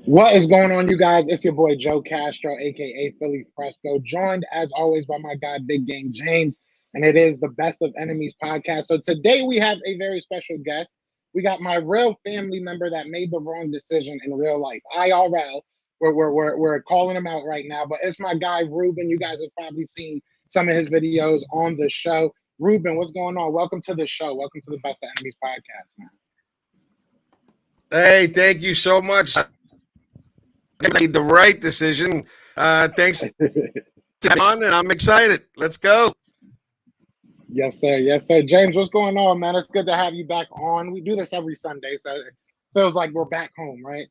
What is going on, you guys? It's your boy Joe Castro, aka Philly Fresco, joined as always by my guy Big Game James, and it is the Best of Enemies podcast. So today we have a very special guest. We got my real family member that made the wrong decision in real life, IRL. We're calling him out right now, but it's my guy Ruben. You guys have probably seen some of his videos on the show. Ruben, what's going on? Welcome to the show. Welcome to the Best of Enemies podcast, man. Hey, thank you so much. I made the right decision. Thanks on, and I'm excited. Let's go. Yes, sir. Yes, sir. James, what's going on, man? It's good to have you back on. We do this every Sunday, so it feels like we're back home, right?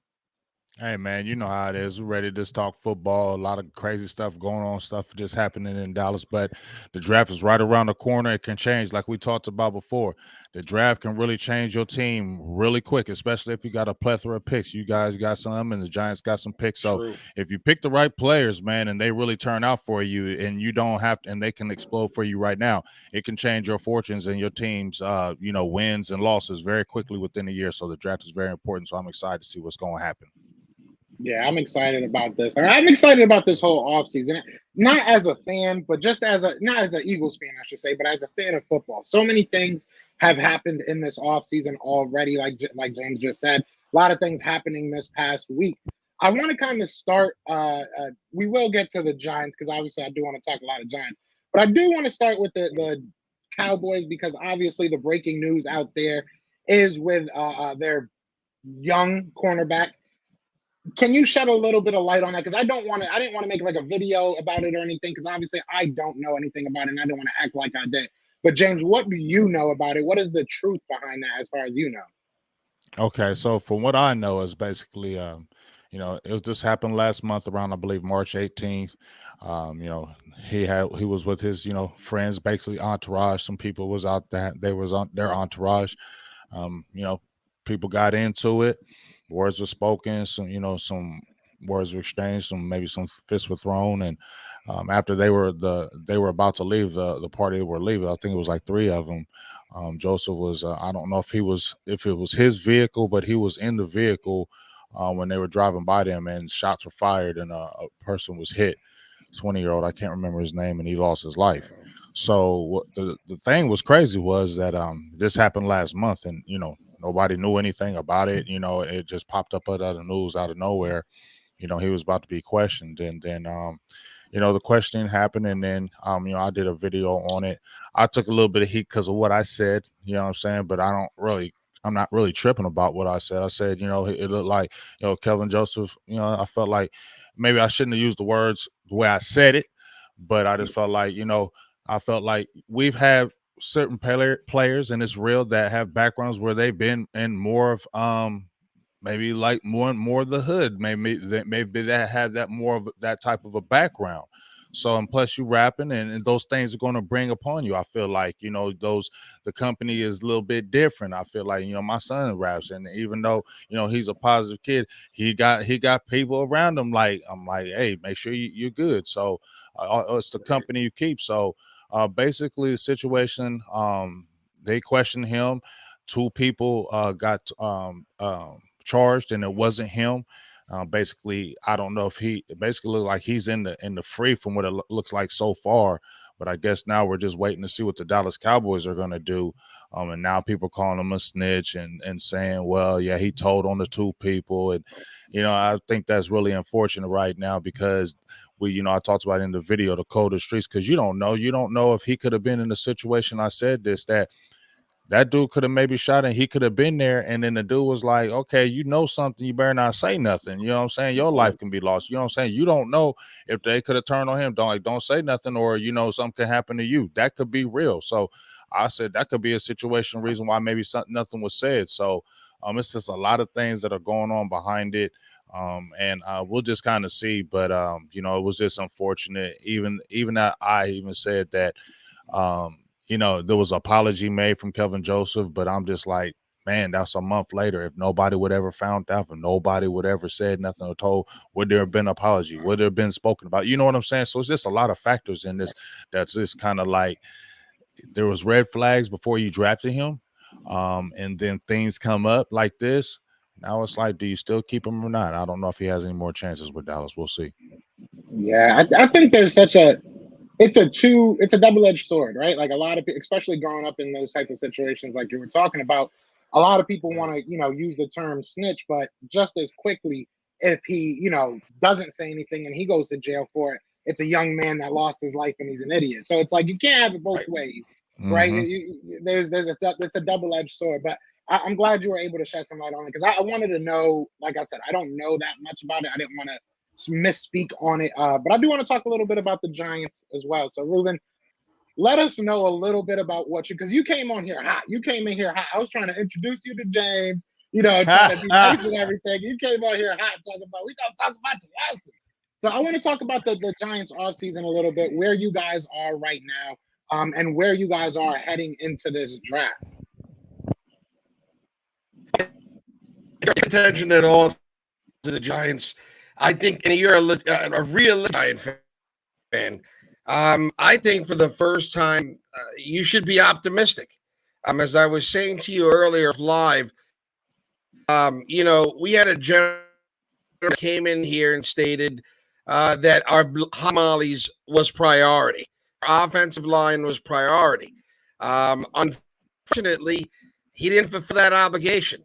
Hey, man, you know how it is. We're ready to just talk football. A lot of crazy stuff going on, stuff just happening in Dallas. But the draft is right around the corner. It can change, like we talked about before. The draft can really change your team really quick, especially if you got a plethora of picks. You guys got some, and the Giants got some picks. So True. if you pick the right players, man, and they really turn out for you, and you don't have to, and they can explode for you right now, it can change your fortunes and your team's, wins and losses very quickly within a year. So the draft is very important. So I'm excited to see what's going to happen. Yeah, I'm excited about this. I'm excited about this whole offseason. Not as a fan, but just not as an Eagles fan, I should say, but as a fan of football. So many things have happened in this offseason already, like James just said. A lot of things happening this past week. I want to kind of start. We will get to the Giants because obviously I do want to talk a lot of Giants, but I do want to start with the Cowboys because obviously the breaking news out there is with their young cornerback. Can you shed a little bit of light on that? Because I didn't want to make like a video about it or anything, because obviously I don't know anything about it and I don't want to act like I did. But James, what do you know about it? What is the truth behind that as far as you know? Okay, so from what I know is basically, this happened last month around, I believe, March 18th. He was with his, friends, basically entourage. Some people was out there, they was on their entourage. People got into it. Words were spoken, some words were exchanged, some fists were thrown, and after they were about to leave the party, they were leaving. I think it was like three of them. Joseph was I don't know if it was his vehicle, but he was in the vehicle when they were driving by them, and shots were fired, and a person was hit. 20-year-old, I can't remember his name, and he lost his life. So the thing was crazy was that this happened last month, and nobody knew anything about it. It just popped up out of the news out of nowhere. He was about to be questioned, and then the questioning happened, and then I did a video on it. I took a little bit of heat because of what I said, you know what I'm saying, but I'm not really tripping about what I said. I said, it looked like, Kelvin Joseph, I felt like maybe I shouldn't have used the words the way I said it, but I just felt like, we've had certain players, and it's real, that have backgrounds where they've been in more of maybe like more of the hood, maybe that have that more of that type of a background. So, and plus you rapping, and those things are going to bring upon you. I feel like, the company is a little bit different. I feel like, my son raps, and even though, he's a positive kid, he got people around him. I'm like, hey, make sure you're good. So it's the company you keep. So basically the situation, they questioned him. Two people got charged, and it wasn't him. Basically, I don't know if he basically looked like he's in the free from what it looks like so far. But I guess now we're just waiting to see what the Dallas Cowboys are going to do. And now people calling him a snitch and saying, well, yeah, he told on the two people. And, I think that's really unfortunate right now because I talked about in the video, the cold streets, because you don't know if he could have been in the situation. I said this, that dude could have maybe shot, and he could have been there. And then the dude was like, okay, something, you better not say nothing. You know what I'm saying? Your life can be lost. You know what I'm saying? You don't know if they could have turned on him. Don't say nothing, or, something could happen to you. That could be real. So I said that could be a situation, reason why maybe nothing was said. So it's just a lot of things that are going on behind it. And we'll just kind of see. But, it was just unfortunate. Even that I even said that, there was an apology made from Kelvin Joseph, but I'm just like, man, that's a month later. If nobody would ever found out, if nobody would ever said nothing or told, would there have been an apology? Would there have been spoken about? You know what I'm saying? So it's just a lot of factors in this that's just kind of like there was red flags before you drafted him. And then things come up like this. Now it's like, do you still keep him or not? I don't know if he has any more chances with Dallas. We'll see. Yeah, I think there's such a it's a double-edged sword, right? Like a lot of people, especially growing up in those type of situations like you were talking about, a lot of people want to, use the term snitch, but just as quickly if he, doesn't say anything and he goes to jail for it, it's a young man that lost his life and he's an idiot. So it's like you can't have it both ways, right? It's a double-edged sword, but I'm glad you were able to shed some light on it because I wanted to know, like I said, I don't know that much about it. I didn't want to misspeak on it. But I do want to talk a little bit about the Giants as well. So, Ruben, let us know a little bit about because you came on here hot. You came in here hot. I was trying to introduce you to James, trying to be nice and everything. You came on here hot talking about, we got to talk about your lessons. So I want to talk about the Giants offseason a little bit, where you guys are right now, and where you guys are heading into this draft. Attention at all to the Giants. I think, and you're a real Giant fan. I think for the first time, you should be optimistic. As I was saying to you earlier live, we had a general that came in here and stated that our Hamali's was priority. Our offensive line was priority. Unfortunately, he didn't fulfill that obligation.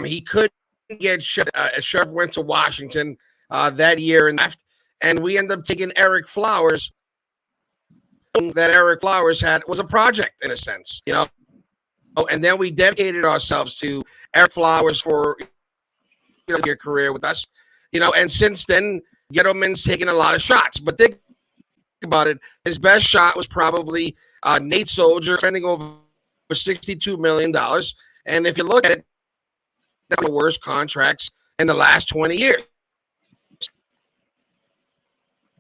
He couldn't get Sheriff went to Washington that year and we ended up taking Eric Flowers. That Eric Flowers was a project in a sense, and then we dedicated ourselves to Eric Flowers for your career with us, and since then Gettleman's taken a lot of shots, but think about it, his best shot was probably Nate Soldier spending over $62 million, and if you look at it, that's the worst contracts in the last 20 years.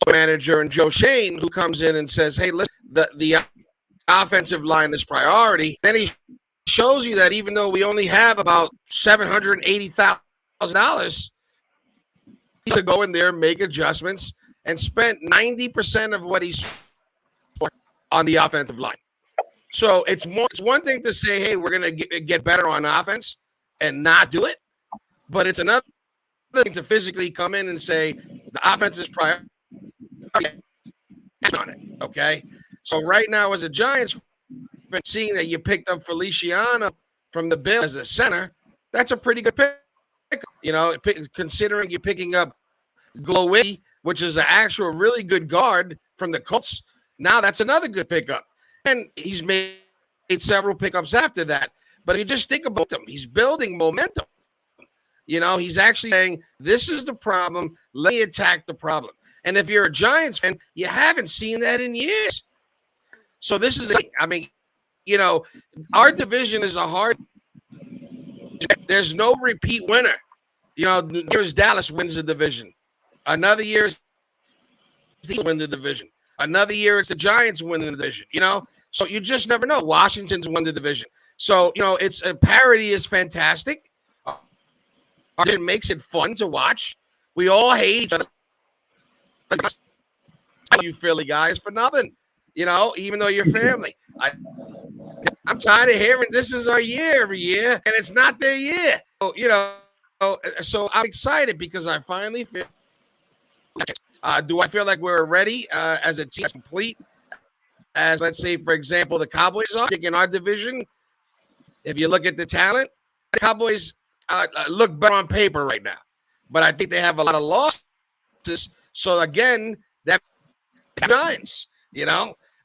Manager and Joe Shane, who comes in and says, hey, listen, the offensive line is priority. Then he shows you that even though we only have about $780,000, to go in there, make adjustments, and spent 90% of what he's on the offensive line. So it's one thing to say, hey, we're going to get better on offense and not do it. But it's another thing to physically come in and say the offense is priority on it. Okay. So right now, as a Giants, seeing that you picked up Feliciano from the Bills as a center, that's a pretty good pick. Considering you're picking up Glowicki, which is an actual really good guard from the Colts. Now that's another good pickup. And he's made several pickups after that. But if you just think about him, he's building momentum. He's actually saying, this is the problem. Let me attack the problem. And if you're a Giants fan, you haven't seen that in years. So this is the thing. I mean, our division is a hard. There's no repeat winner. Here's Dallas wins the division. Another year, Steelers win the division. Another year, it's the Giants win the division. So you just never know. Washington's won the division. So it's a parity is fantastic. It makes it fun to watch. We all hate each other. You Philly guys for nothing, even though you're family. I'm tired of hearing this is our year every year, and it's not their year. So I'm excited because I finally feel. Do I feel like we're ready as a team, as complete as, let's say, for example, the Cowboys are in our division? If you look at the talent, the Cowboys look better on paper right now, but I think they have a lot of losses. So again, that Giants,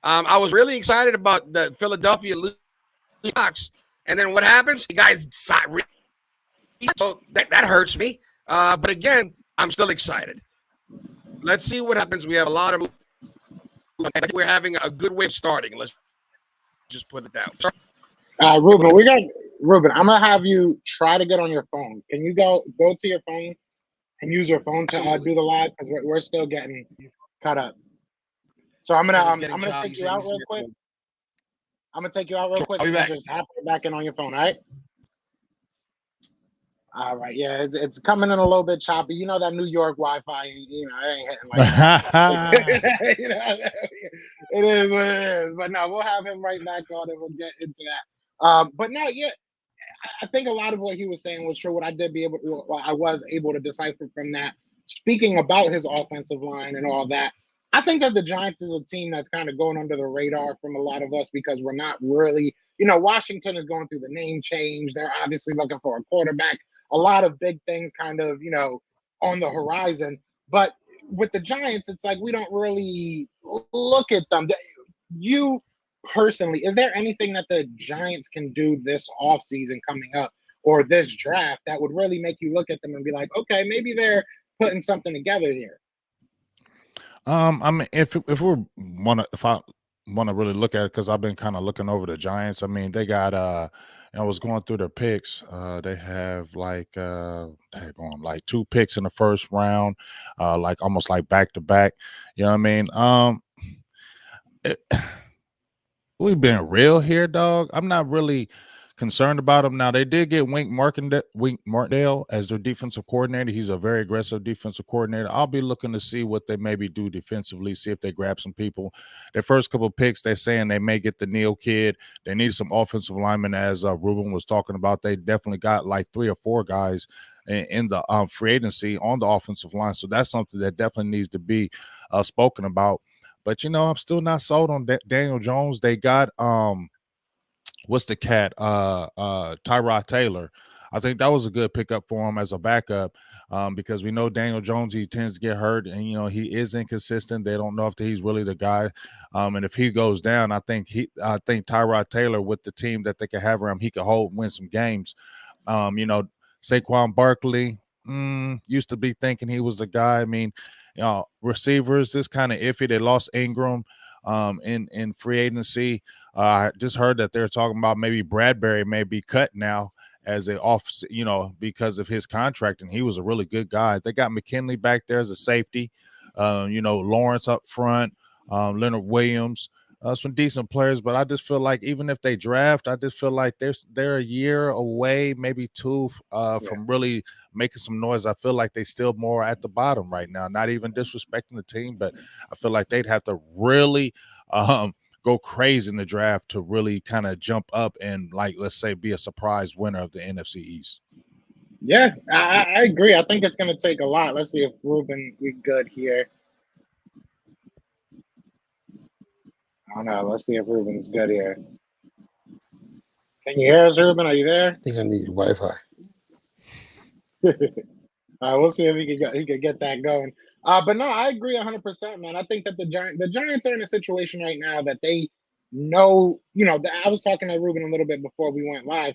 I was really excited about the Philadelphia Sox, and then what happens? The guys so that hurts me. But again, I'm still excited. Let's see what happens. We have a lot of. We're having a good way of starting. Let's just put it down. Ruben, I'm gonna have you try to get on your phone. Can you go to your phone and use your phone to do the live because we're still getting cut up. So I'm gonna take you out real quick. I'm gonna take you out real quick and just hop back in on your phone. All right. All right. Yeah, it's coming in a little bit choppy. You know that New York Wi-Fi. It ain't hitting like that. It is what it is. But no, we'll have him right back on and we'll get into that. But no, yeah, I think a lot of what he was saying was true. What I was able to decipher from that, speaking about his offensive line and all that, I think that the Giants is a team that's kind of going under the radar from a lot of us because we're not really, Washington is going through the name change. They're obviously looking for a quarterback. A lot of big things kind of, on the horizon. But with the Giants, it's like we don't really look at them. You personally, is there anything that the Giants can do this offseason coming up or this draft that would really make you look at them and be like, okay, maybe they're putting something together here? I mean, if I want to really look at it, because I've been kind of looking over the Giants. I mean, they got I was going through their picks. They have they're going like 2 picks in the first round, like almost like back to back. You know what I mean? It, we've been real here, dog. I'm not really concerned about them. Now, they did get Wink Martindale as their defensive coordinator. He's a very aggressive defensive coordinator. I'll be looking to see what they maybe do defensively, see if they grab some people. Their first couple of picks, they're saying they may get the Neal kid. They need some offensive linemen, as Ruben was talking about. They definitely got like 3 or 4 guys in the free agency on the offensive line. So that's something that definitely needs to be spoken about. But, I'm still not sold on Daniel Jones. They got what's the cat? Tyrod Taylor. I think that was a good pickup for him as a backup, because we know Daniel Jones, he tends to get hurt, and he is inconsistent. They don't know if he's really the guy. And if he goes down, I think Tyrod Taylor, with the team that they can have around him, he could win some games. Saquon Barkley used to be thinking he was the guy. I mean, receivers, this kind of iffy. They lost Ingram in free agency. I just heard that they're talking about maybe Bradbury may be cut now as an off, because of his contract, and he was a really good guy. They got McKinley back there as a safety. Lawrence up front, Leonard Williams. Some decent players, but I just feel like even if they draft, I just feel like they're a year away, maybe 2, from really making some noise. I feel like they still more at the bottom right now. Not even disrespecting the team, but I feel like they'd have to really go crazy in the draft to really kind of jump up and, like, let's say, be a surprise winner of the NFC East. Yeah, I agree. I think it's going to take a lot. Let's see if Ruben, we good here. I don't know. Let's see if Ruben's good here. Can you hear us, Ruben? Are you there? I think I need Wi-Fi. All right, we'll see if he could get that going. But no, I agree 100%, man. I think that the Giants are in a situation right now that they know. I was talking to Ruben a little bit before we went live.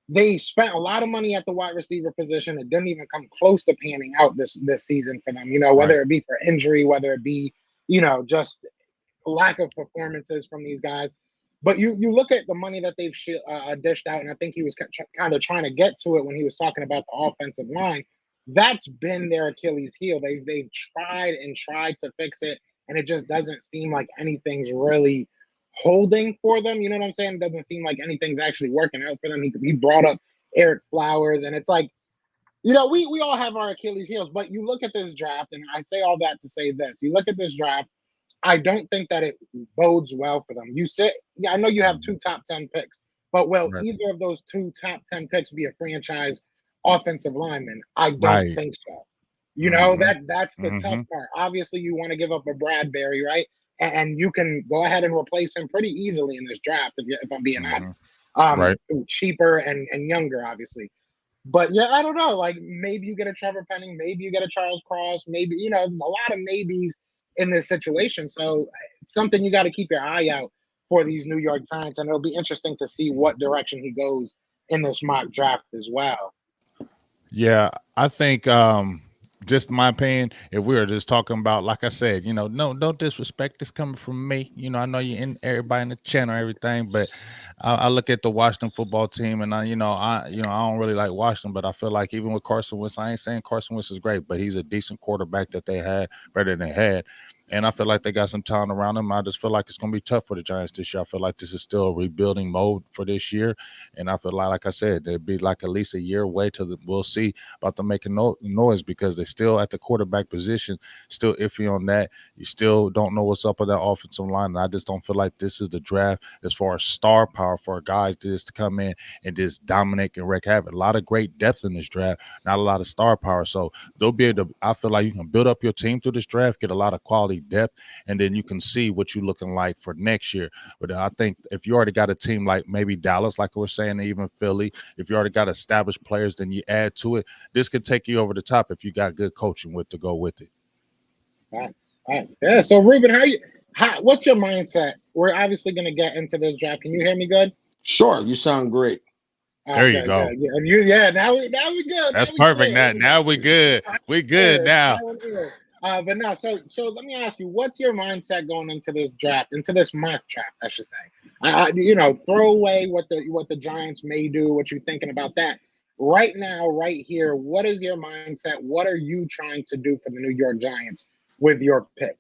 They spent a lot of money at the wide receiver position. It didn't even come close to panning out this season for them. Whether it be for injury, whether it be just lack of performances from these guys. But you look at the money that they've dished out, and I think he was kind of trying to get to it when he was talking about the offensive line. That's been their Achilles heel. They've tried to fix it, and it just doesn't seem like anything's really holding for them. You know what I'm saying? It doesn't seem like anything's actually working out for them. He brought up Eric Flowers, and it's like, we all have our Achilles heels, but you look at this draft, and I say all that to say this. You look at this draft, I don't think that it bodes well for them. I know you have 2 top 10 picks, but will either of those 2 top 10 picks be a franchise offensive lineman? I don't think so. That's the tough part. Obviously, you want to give up a Bradbury, right? And you can go ahead and replace him pretty easily in this draft, if I'm being honest. Cheaper and younger, obviously. But yeah, I don't know. Like, maybe you get a Trevor Penning, maybe you get a Charles Cross, maybe, there's a lot of maybes in this situation. So it's something you got to keep your eye out for these New York Giants, and it'll be interesting to see what direction he goes in this mock draft as well. Yeah, I think just my opinion, if we were just talking about, like I said, no, don't disrespect this coming from me. I know you're in everybody in the channel, everything, but I look at the Washington football team, and I don't really like Washington, but I feel like even with Carson Wentz, I ain't saying Carson Wentz is great, but he's a decent quarterback that they had, better than they had. And I feel like they got some talent around them. I just feel like it's going to be tough for the Giants this year. I feel like this is still a rebuilding mode for this year. And I feel like I said, they'd be like at least a year away we'll see about them making noise, because they're still at the quarterback position, still iffy on that. You still don't know what's up with that offensive line. And I just don't feel like this is the draft as far as star power power for guys just to come in and just dominate and wreak havoc. A lot of great depth in this draft, not a lot of star power. So they'll be able to, I feel like you can build up your team through this draft, get a lot of quality depth, and then you can see what you're looking like for next year. But I think if you already got a team like maybe Dallas, like we're saying, even Philly, if you already got established players, then you add to it. This could take you over the top if you got good coaching with to go with it. Right. Yeah. So Ruben, what's your mindset? We're obviously going to get into this draft. Can you hear me good? Sure, you sound great. There you go. Yeah, now we good. That's perfect. Now we good. We good now. But no, so let me ask you, what's your mindset going into this draft, into this mock draft, I should say? Throw away what the Giants may do, what you're thinking about that. Right now, right here, what is your mindset? What are you trying to do for the New York Giants with your picks?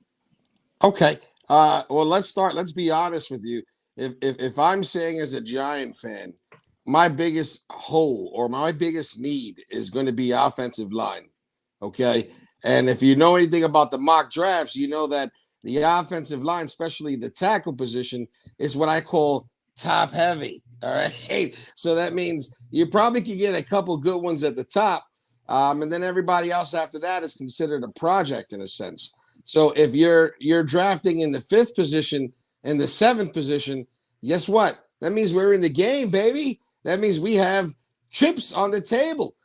Okay. Well, let's start. Let's be honest with you. If I'm saying as a Giant fan, my biggest hole or my biggest need is going to be offensive line. Okay. And if you know anything about the mock drafts, you know that the offensive line, especially the tackle position, is what I call top heavy. All right. So that means you probably could get a couple good ones at the top. And then everybody else after that is considered a project in a sense. So if you're drafting in the 5th position and the 7th position, guess what? That means we're in the game, baby. That means we have chips on the table.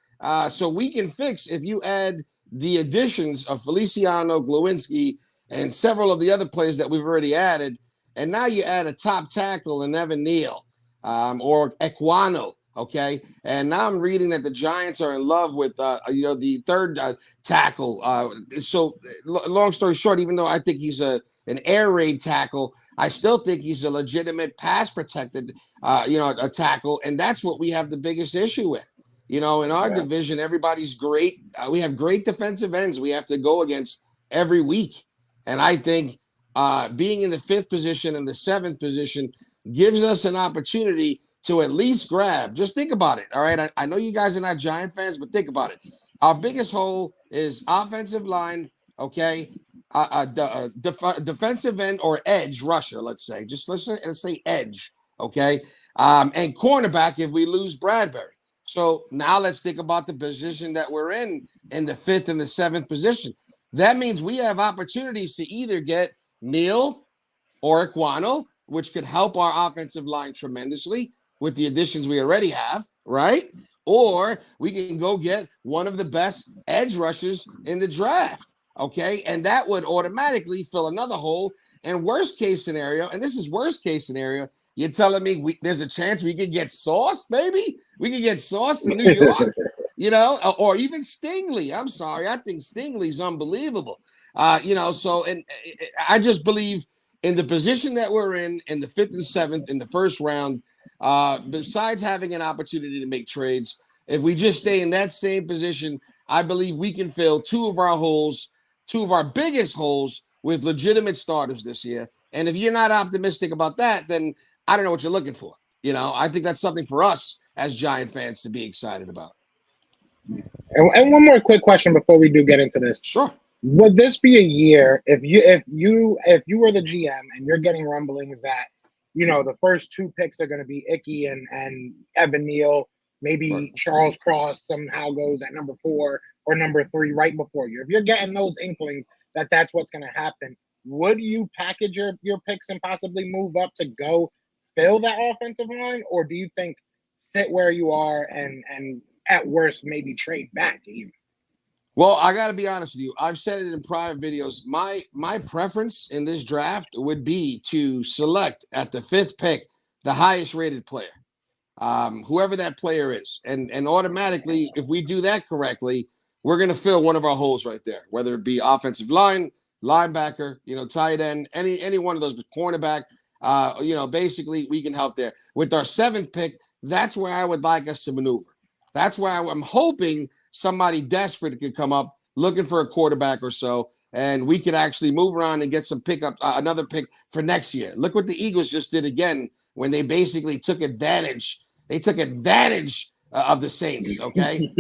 So we can fix if you add the additions of Feliciano, Glowinski, and several of the other players that we've already added. And now you add a top tackle in Evan Neal or Ekwano. Okay. And now I'm reading that the Giants are in love with, the 3rd tackle. So long story short, even though I think he's an air raid tackle, I still think he's a legitimate pass protected, a tackle. And that's what we have the biggest issue with. In our division, everybody's great. We have great defensive ends we have to go against every week. And I think being in the 5th position and the 7th position gives us an opportunity to at least grab. Just think about it. All right. I know you guys are not Giant fans, but think about it. Our biggest hole is offensive line. Okay. Defensive end or edge rusher, let's say. Let's say edge. Okay. And cornerback if we lose Bradbury. So now let's think about the position that we're in the 5th and the 7th position. That means we have opportunities to either get Neal or Ekwano, which could help our offensive line tremendously with the additions we already have, right? Or we can go get one of the best edge rushers in the draft, okay? And that would automatically fill another hole. And worst case scenario, and this is worst case scenario, you're telling me there's a chance we could get Sauce, maybe? We could get Sauce in New York, or even Stingley. I'm sorry. I think Stingley's unbelievable. So I just believe in the position that we're in the 5th and 7th in the first round, besides having an opportunity to make trades, if we just stay in that same position, I believe we can fill two of our biggest holes with legitimate starters this year. And if you're not optimistic about that, then I don't know what you're looking for. I think that's something for us as Giant fans to be excited about. And one more quick question before we do get into this. Sure. Would this be a year if you were the GM and you're getting rumblings that the first 2 picks are going to be Icky and Evan Neal, maybe right. Charles Cross somehow goes at number 4 or number 3 right before you. If you're getting those inklings that that's what's going to happen, would you package your picks and possibly move up to go fill that offensive line, or do you think sit where you are and at worst maybe trade back even? Well, I got to be honest with you. I've said it in prior videos. My preference in this draft would be to select at the 5th pick the highest rated player, whoever that player is. And automatically, if we do that correctly, we're going to fill one of our holes right there, whether it be offensive line, linebacker, tight end, any one of those, cornerback. Basically we can help there. With our 7th pick, that's where I would like us to maneuver. That's where I'm hoping somebody desperate could come up looking for a quarterback or so, and we could actually move around and get some pickup, another pick for next year. Look what the Eagles just did again when they basically took advantage. They took advantage of the Saints, okay?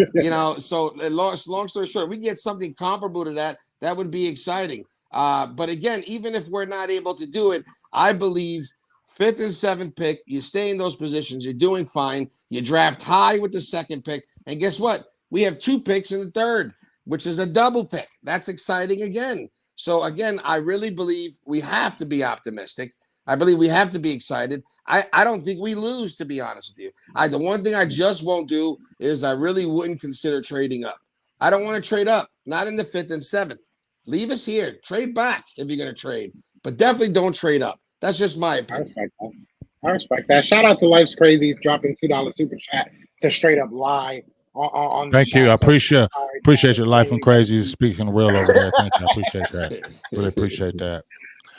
So long story short, we get something comparable to that. That would be exciting. But again, even if we're not able to do it, I believe 5th and 7th pick. You stay in those positions. You're doing fine. You draft high with the 2nd pick. And guess what? We have 2 picks in the 3rd, which is a double pick. That's exciting again. So, again, I really believe we have to be optimistic. I believe we have to be excited. I don't think we lose, to be honest with you. The one thing I just won't do is I really wouldn't consider trading up. I don't want to trade up, not in the 5th and 7th. Leave us here. Trade back if you're going to trade, but definitely don't trade up. That's just my opinion. I respect that. Shout out to Life's Crazies dropping $2 super chat to straight up lie on the Thank you. I chat. appreciate your Life and Crazy speaking real over there. Thank you. I appreciate that. Really appreciate that.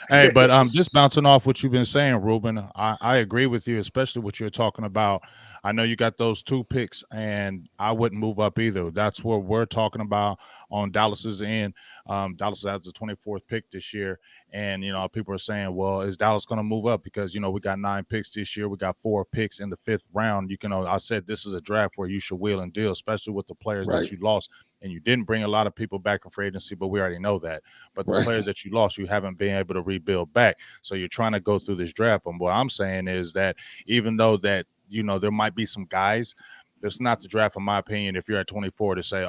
Hey, but just bouncing off what you've been saying, Ruben, I agree with you, especially what you're talking about. I know you got those 2 picks, and I wouldn't move up either. That's what we're talking about on Dallas's end. Dallas has the 24th pick this year, and people are saying, well, is Dallas going to move up? Because we got 9 picks this year. We got 4 picks in the 5th round. I said this is a draft where you should wheel and deal, especially with the players that you lost. And you didn't bring a lot of people back in free agency, but we already know that. But the players that you lost, you haven't been able to rebuild back. So you're trying to go through this draft. And what I'm saying is that even though that, there might be some guys, it's not the draft, in my opinion, if you're at 24 to say,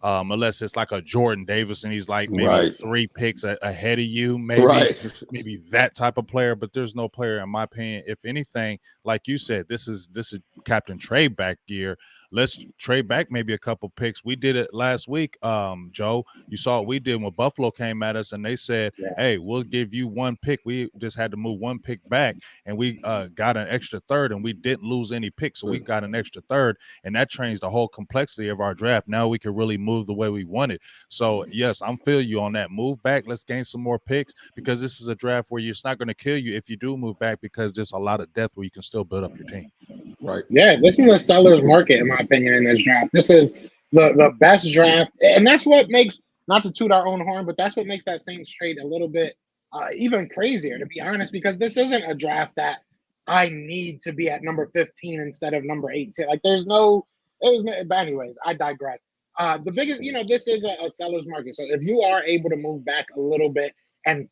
unless it's like a Jordan Davis and he's like maybe 3 picks ahead of you, maybe that type of player. But there's no player, in my opinion. If anything, like you said, this is Captain trade back year. Let's trade back maybe a couple picks. We did it last week, Joe. You saw what we did when Buffalo came at us and they said, hey, we'll give you 1 pick. We just had to move 1 pick back, and we got an extra 3rd, and we didn't lose any picks, so we got an extra 3rd, and that changed the whole complexity of our draft. Now we can really move the way we wanted. So, yes, I'm feeling you on that. Move back. Let's gain some more picks, because this is a draft where it's not going to kill you if you do move back, because there's a lot of depth where you can still build up your team. Right. Yeah, this is a seller's market, in my opinion, in this draft. This is the best draft, and that's what makes, not to toot our own horn, but that's what makes that Saints trade a little bit even crazier, to be honest, because this isn't a draft that I need to be at number 15 instead of number 18. Like, but anyways, I digress. The biggest, this is a seller's market. So if you are able to move back a little bit and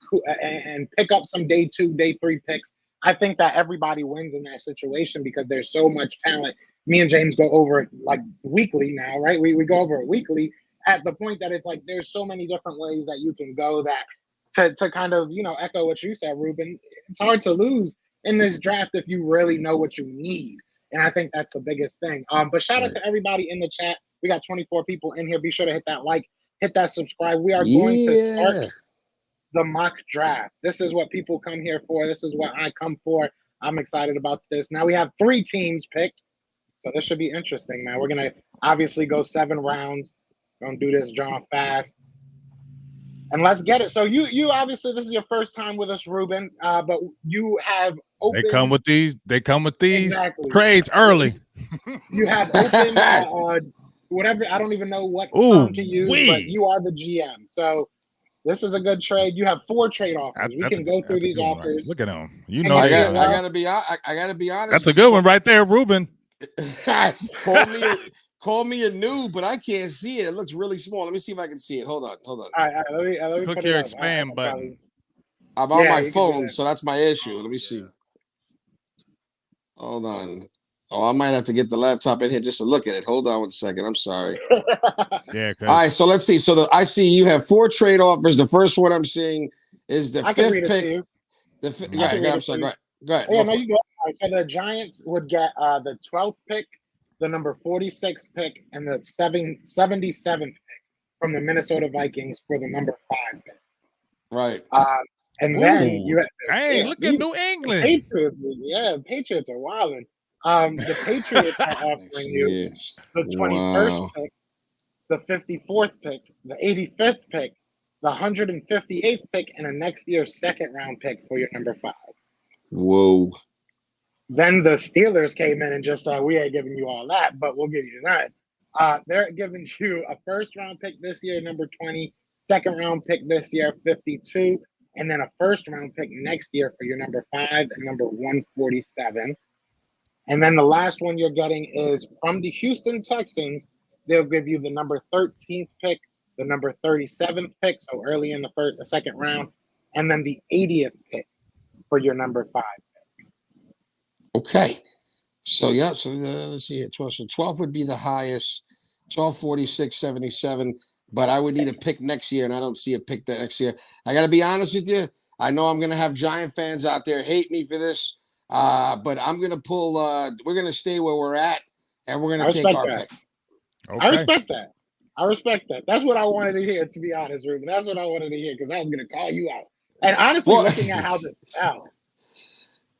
pick up some day 2, day 3 picks, I think that everybody wins in that situation, because there's so much talent. Me and James go over it like weekly now, right? We go over it weekly, at the point that it's like there's so many different ways that you can go, that to kind of, echo what you said, Ruben, it's hard to lose in this draft if you really know what you need. And I think that's the biggest thing. But shout out to everybody in the chat. We got 24 people in here. Be sure to hit that like, hit that subscribe. We are going to start the mock draft. This is what people come here for. This is what I come for. I'm excited about this. Now we have 3 teams picked, so this should be interesting. Now we're gonna obviously go 7 rounds. Gonna do this, John, fast, and let's get it. So you obviously, this is your first time with us, Ruben, but you have opened. They come with these trades early. You have opened whatever. I don't even know what term to use, but you are the GM. So this is a good trade. You have 4 trade offers. We can go through these offers. Right. Look at them. I gotta be honest. That's a good one right there, Ruben. Call me a noob, but I can't see it. It looks really small. Let me see if I can see it. Hold on. All right, let me click your expand button. I'm on my phone, so that's my issue. Let me see. Hold on. Oh, I might have to get the laptop in here just to look at it. Hold on 1 second. I'm sorry. Yeah. All right, so let's see. So I see you have 4 trade offers. The first one I'm seeing is the 5th pick. Go ahead. I'm sorry. Go ahead. Yeah, no, you go. Right, so the Giants would get the 12th pick, the number 46th pick, and the 77th pick from the Minnesota Vikings for the number 5 pick. Right. And then you have, look at New England. Patriots are wilding. The Patriots are offering you the 21st pick, the 54th pick, the 85th pick, the 158th pick, and a next year's 2nd round pick for your number 5. Whoa. Then the Steelers came in and just said, we ain't giving you all that, but we'll give you that. They're giving you a 1st round pick this year, number 20, 2nd round pick this year, 52, and then a 1st round pick next year for your number 5 and number 147. And then the last one you're getting is from the Houston Texans. They'll give you the number 13th pick, the number 37th pick, so early in the 2nd round, and then the 80th pick for your number 5. Okay. So, yeah. So, let's see here. 12. So, 12 would be the highest. 1246.77. But I would need a pick next year, and I don't see a pick that next year. I got to be honest with you. I know I'm going to have Giant fans out there hate me for this, but I'm going to pull. We're going to stay where we're at, and we're going to take our pick. Okay. I respect that. I respect that. That's what I wanted to hear, to be honest, Ruben. That's what I wanted to hear because I was going to call you out. And honestly, looking at how this fell.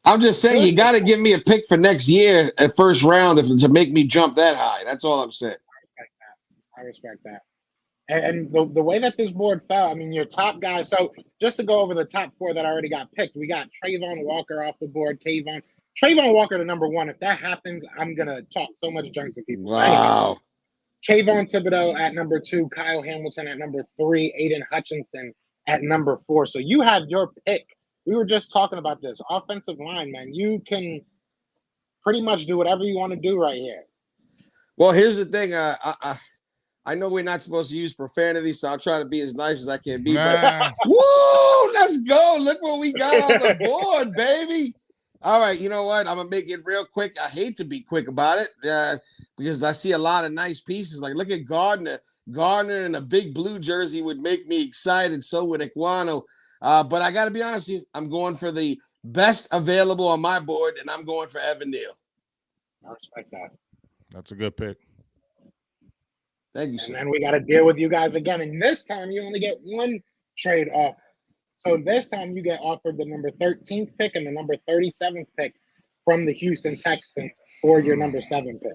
I'm just saying, you got to give me a pick for next year at first round to make me jump that high. That's all I'm saying. I respect that. And the way that this board fell, I mean, your top guys. So just to go over the top 4 that already got picked, we got Trayvon Walker off the board. Trayvon Walker to number 1. If that happens, I'm going to talk so much junk to people. Wow. Kayvon Thibodeau at number 2, Kyle Hamilton at number 3, Aiden Hutchinson at number 4. So you have your pick. We were just talking about this. Offensive line, man. You can pretty much do whatever you want to do right here. Well, here's the thing. I know we're not supposed to use profanity, so I'll try to be as nice as I can be. But, woo, let's go. Look what we got on the board, baby. All right, you know what? I'm going to make it real quick. I hate to be quick about it because I see a lot of nice pieces. Like, look at Gardner. Gardner in a big blue jersey would make me excited. So would Ekwano. But I got to be honest with you, I'm going for the best available on my board, and I'm going for Evan Neal. I respect that. That's a good pick. Thank you, sir. And then we got to deal with you guys again. And this time, you only get 1 trade offer. So this time, you get offered the number 13th pick and the number 37th pick from the Houston Texans for your number 7 pick.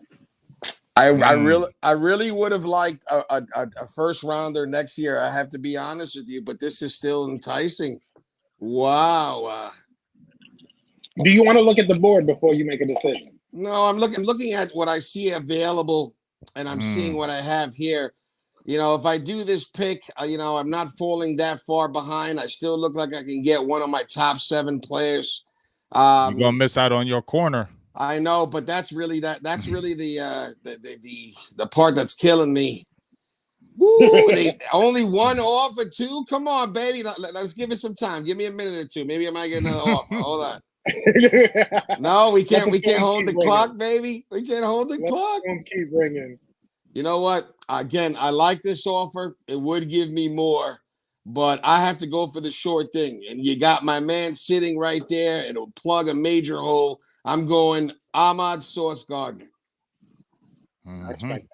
I really would have liked a first rounder next year. I have to be honest with you, but this is still enticing. Wow. Do you want to look at the board before you make a decision? No, I'm looking at what I see available, and I'm seeing what I have here. You know, if I do this pick, I'm not falling that far behind. I still look like I can get one of my top 7 players. You're gonna miss out on your corner. I know, but that's really the part that's killing me. Woo, only 1 offer, 2. Come on, baby. Let's give it some time. Give me a minute or 2. Maybe I might get another offer. Hold on. No, we can't hold the clock, baby. We can't hold the clock. Keep ringing. You know what? Again, I like this offer. It would give me more, but I have to go for the short thing. And you got my man sitting right there. It'll plug a major hole. I'm going Ahmad Sauce Gardner. I respect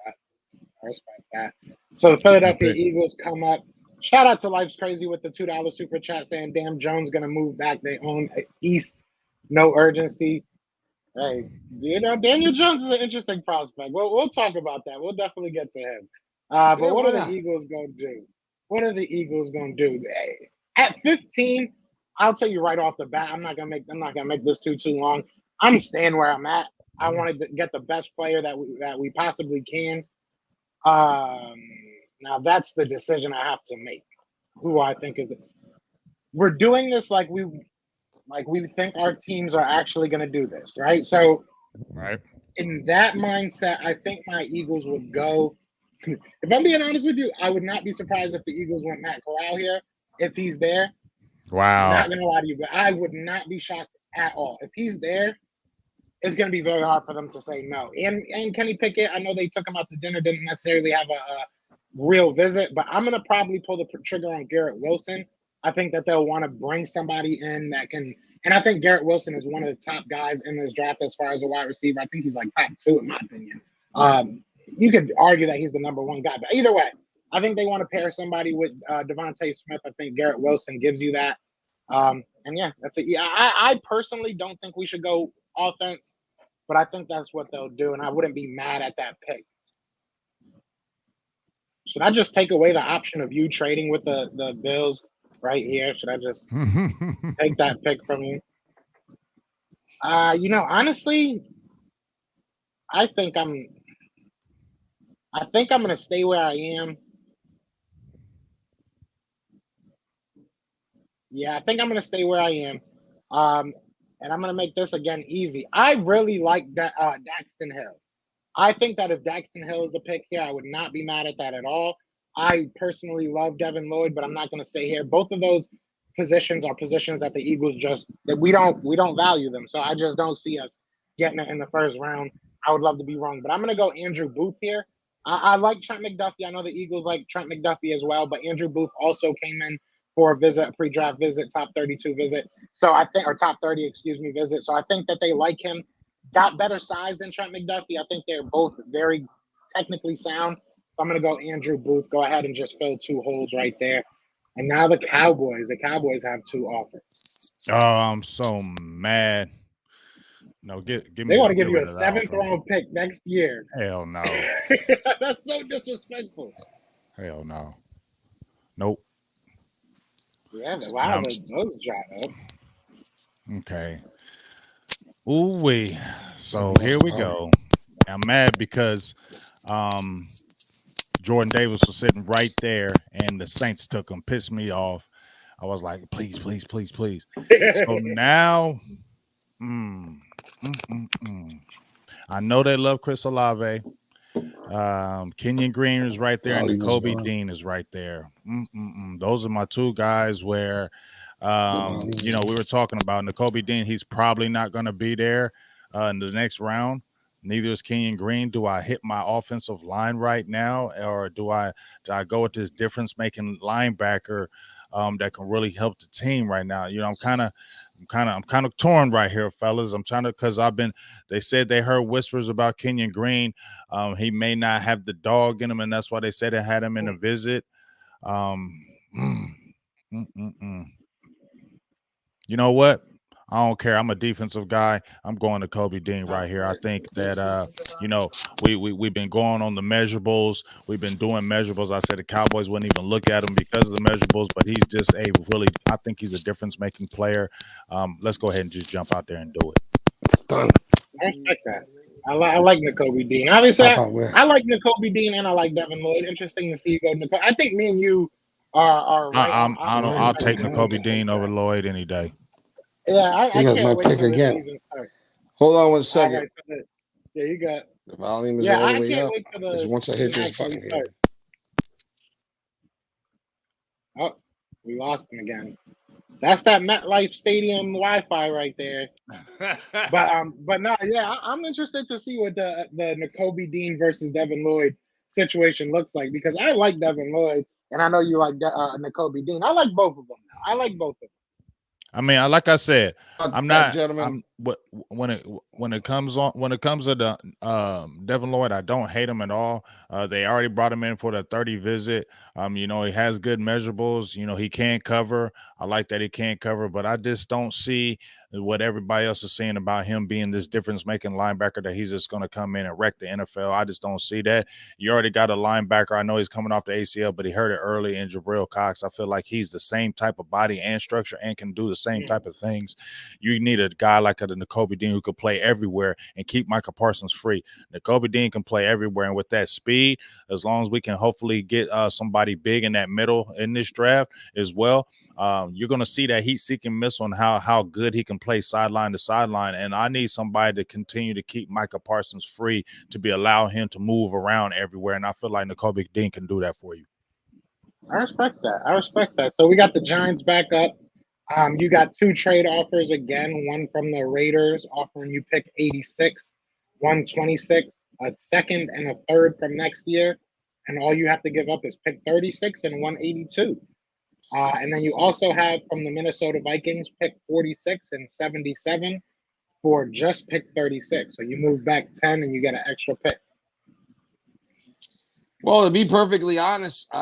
that. So the Philadelphia Eagles come up. Shout out to Life's Crazy with the $2 super chat saying, damn, Jones going to move back. They own East. No urgency. Hey, Daniel Jones is an interesting prospect. We'll talk about that. We'll definitely get to him. But what are the Eagles going to do? What are the Eagles going to do? At 15, I'll tell you right off the bat, I'm not gonna make this too long. I'm staying where I'm at. I wanted to get the best player that we possibly can. Now that's the decision I have to make. Who I think is. We're doing this like we think our teams are actually going to do this, right? So, in that mindset, I think my Eagles would go. If I'm being honest with you, I would not be surprised if the Eagles went Matt Corral here if he's there. Wow. I'm not going to lie to you, but I would not be shocked at all. If he's there, it's going to be very hard for them to say no. And Kenny Pickett, I know they took him out to dinner, didn't necessarily have a real visit, but I'm going to probably pull the trigger on Garrett Wilson. I think that they'll want to bring somebody in that can, and I think Garrett Wilson is one of the top guys in this draft as far as a wide receiver. I think he's like top 2 in my opinion. You could argue that he's the number 1 guy, but either way, I think they want to pair somebody with Devontae Smith. I think Garrett Wilson gives you that. And yeah, that's it. Yeah, I personally don't think we should go offense, but I think that's what they'll do, and I wouldn't be mad at that pick. Should I just take away the option of you trading with the Bills right here? Should I just take that pick from you? Honestly, I think I'm going to stay where I am. Yeah, I think I'm going to stay where I am. And I'm going to make this, again, easy. I really like that Daxton Hill. I think that if Daxton Hill is the pick here, I would not be mad at that at all. I personally love Devin Lloyd, but I'm not going to say here. Both of those positions are positions that the Eagles we don't value them. So I just don't see us getting it in the first round. I would love to be wrong, but I'm going to go Andrew Booth here. I like Trent McDuffie. I know the Eagles like Trent McDuffie as well, but Andrew Booth also came in for a visit, a pre-draft visit, top 32 visit. So I think, or top 30, excuse me, visit. So I think that they like him. Got better size than Trent McDuffie. I think they're both very technically sound. So I'm going to go Andrew Booth. Go ahead and just fill 2 holes right there. And now the Cowboys. The Cowboys have 2 offers. Oh, I'm so mad. No, give me. They want to give you a 7th round pick next year. Hell no. That's so disrespectful. Hell no. Nope. Yeah, wow, those dried up. Okay. Ooh wee. So here we go. I'm mad because Jordan Davis was sitting right there and the Saints took him, pissed me off. I was like, please, please, please, please. So now I know they love Chris Olave. Kenyon Green is right there, and Nakobe Dean is right there. Those are my 2 guys where, you know, we were talking about Nakobe Dean. He's probably not going to be there in the next round. Neither is Kenyon Green. Do I hit my offensive line right now, or do I go with this difference-making linebacker that can really help the team right now? You know, I'm kind of torn right here, fellas. I'm trying to, because they said they heard whispers about Kenyon Green. He may not have the dog in him, and that's why they said they had him in a visit. You know what? I don't care. I'm a defensive guy. I'm going to Kobe Dean right here. I think that you know, we've been going on the measurables. We've been doing measurables. I said the Cowboys wouldn't even look at him because of the measurables, but he's just I think he's a difference-making player. Let's go ahead and just jump out there and do it. Done. I respect that. I like Nakobe Dean. Obviously, I like Nakobe Dean and I like Devin Lloyd. Interesting to see you go Nakobe. I think me and you are right. I'll take Nakobe Dean over Lloyd any day. Yeah, I can't my wait pick till again. Hold on 1 second. Right, so yeah, you got the volume is all the way up. Wait once I hit this button here. Oh, we lost him again. That's that MetLife Stadium Wi-Fi right there. but no, yeah, I'm interested to see what the Nakobe Dean versus Devin Lloyd situation looks like, because I like Devin Lloyd and I know you like Nakobe Dean. I like both of them. I mean, like I said, I'm not. Gentlemen. When it comes to the Devin Lloyd, I don't hate him at all. They already brought him in for the 30 visit. You know, he has good measurables. You know, he can cover. I like that he can cover, but I just don't see what everybody else is saying about him being this difference-making linebacker that he's just going to come in and wreck the NFL. I just don't see that. You already got a linebacker. I know he's coming off the ACL, but he hurt it early in Jabril Cox. I feel like he's the same type of body and structure and can do the same type of things. You need a guy like Nakobe Dean who could play everywhere and keep Micah Parsons free. Nakobe Dean can play everywhere, and with that speed, as long as we can hopefully get somebody big in that middle in this draft as well, you're going to see that heat-seeking missile and how good he can play sideline to sideline. And I need somebody to continue to keep Micah Parsons free to allow him to move around everywhere. And I feel like Nakobe Dean can do that for you. I respect that. So we got the Giants back up. You got 2 trade offers again, one from the Raiders offering you pick 86, 126, a second and a third from next year. And all you have to give up is pick 36 and 182. And then you also have from the Minnesota Vikings pick 46 and 77 for just pick 36. So you move back 10 and you get an extra pick. Well, to be perfectly honest,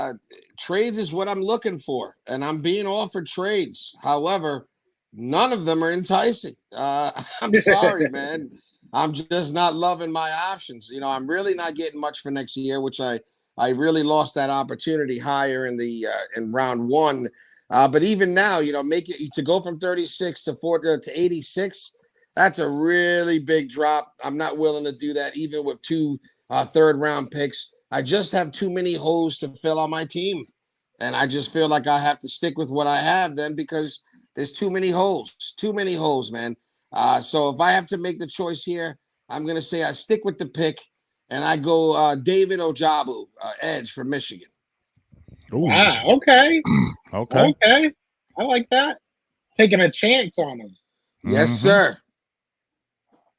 trades is what I'm looking for, and I'm being offered trades. However, none of them are enticing. I'm sorry, man. I'm just not loving my options. You know, I'm really not getting much for next year, which I really lost that opportunity higher in round 1. But even now, you know, make it to go from 36 to 86. That's a really big drop. I'm not willing to do that, even with 2 third-round picks. I just have too many holes to fill on my team. And I just feel like I have to stick with what I have then, because there's too many holes. Too many holes, man. So if I have to make the choice here, I'm going to say I stick with the pick, and I go David Ojabo, edge from Michigan. Ooh. Wow, okay. Okay. I like that. Taking a chance on him. Yes, sir.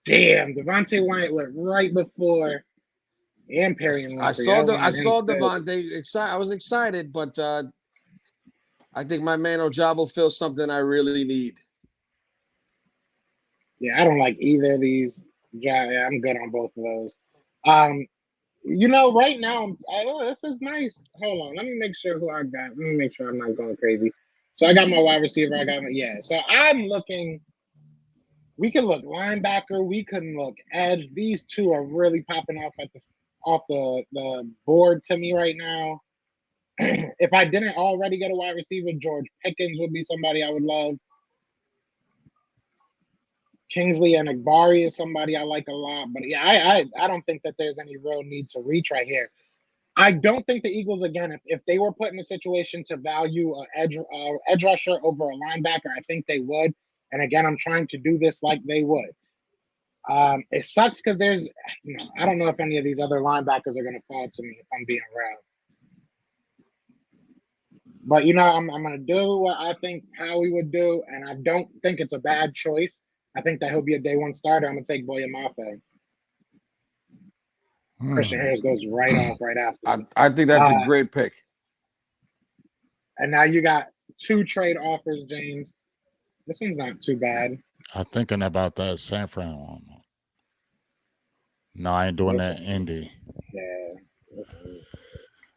Damn, Devontae Wyatt went right before, and Perry and I Winfrey. saw That I went saw in too. Devontae. I was excited, but I think my man Ojabo feels something I really need. Yeah, I don't like either of these. Yeah, I'm good on both of those. Um, right now, this is nice. Hold on, let me make sure who I got. Let me make sure I'm not going crazy. So I got my wide receiver. So I'm looking. We can look linebacker. We can look edge. These two are really popping off the board to me right now. If I didn't already get a wide receiver, George Pickens would be somebody I would love. Kingsley and Agbari is somebody I like a lot. But yeah, I don't think that there's any real need to reach right here. I don't think the Eagles, again, if they were put in a situation to value an edge rusher over a linebacker, I think they would. And again, I'm trying to do this like they would. It sucks because I don't know if any of these other linebackers are going to fall to me if I'm being real. But I'm going to do what I think Howie would do, and I don't think it's a bad choice. I think that he'll be a day one starter. I'm going to take Boye Mafe. Christian Harris goes right off right after. I think that's a great pick. And now you got 2 trade offers, James. This one's not too bad. I'm thinking about that San Fran one. No, I ain't doing that Indy. Yeah.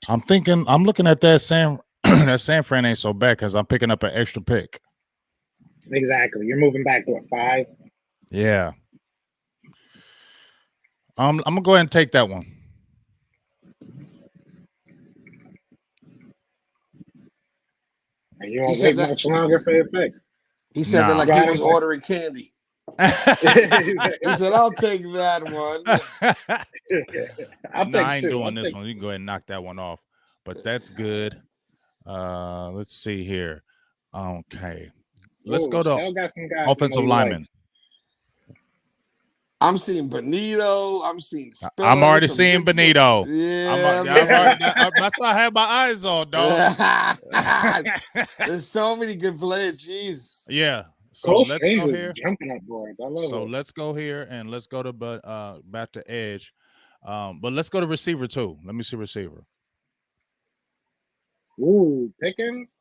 I'm looking at that that San Fran ain't so bad because I'm picking up an extra pick. Exactly. You're moving back to a 5. Yeah. I'm gonna go ahead and take that one. And you don't wait much longer for your pick. He said that like he was ordering candy. He said, "I'll take that one." I ain't doing this one. You can go ahead and knock that one off. But that's good. Let's see here. Okay. Let's go to offensive lineman. I'm seeing Benito. I'm seeing Spiller. I'm already seeing Benito. Yeah, that's what I have my eyes on, dog. There's so many good players. Jesus. Yeah. So let's go here. Jumping up boards. I love it. Let's go here and let's go to back to edge. But let's go to receiver too. Let me see receiver. Ooh, Pickens.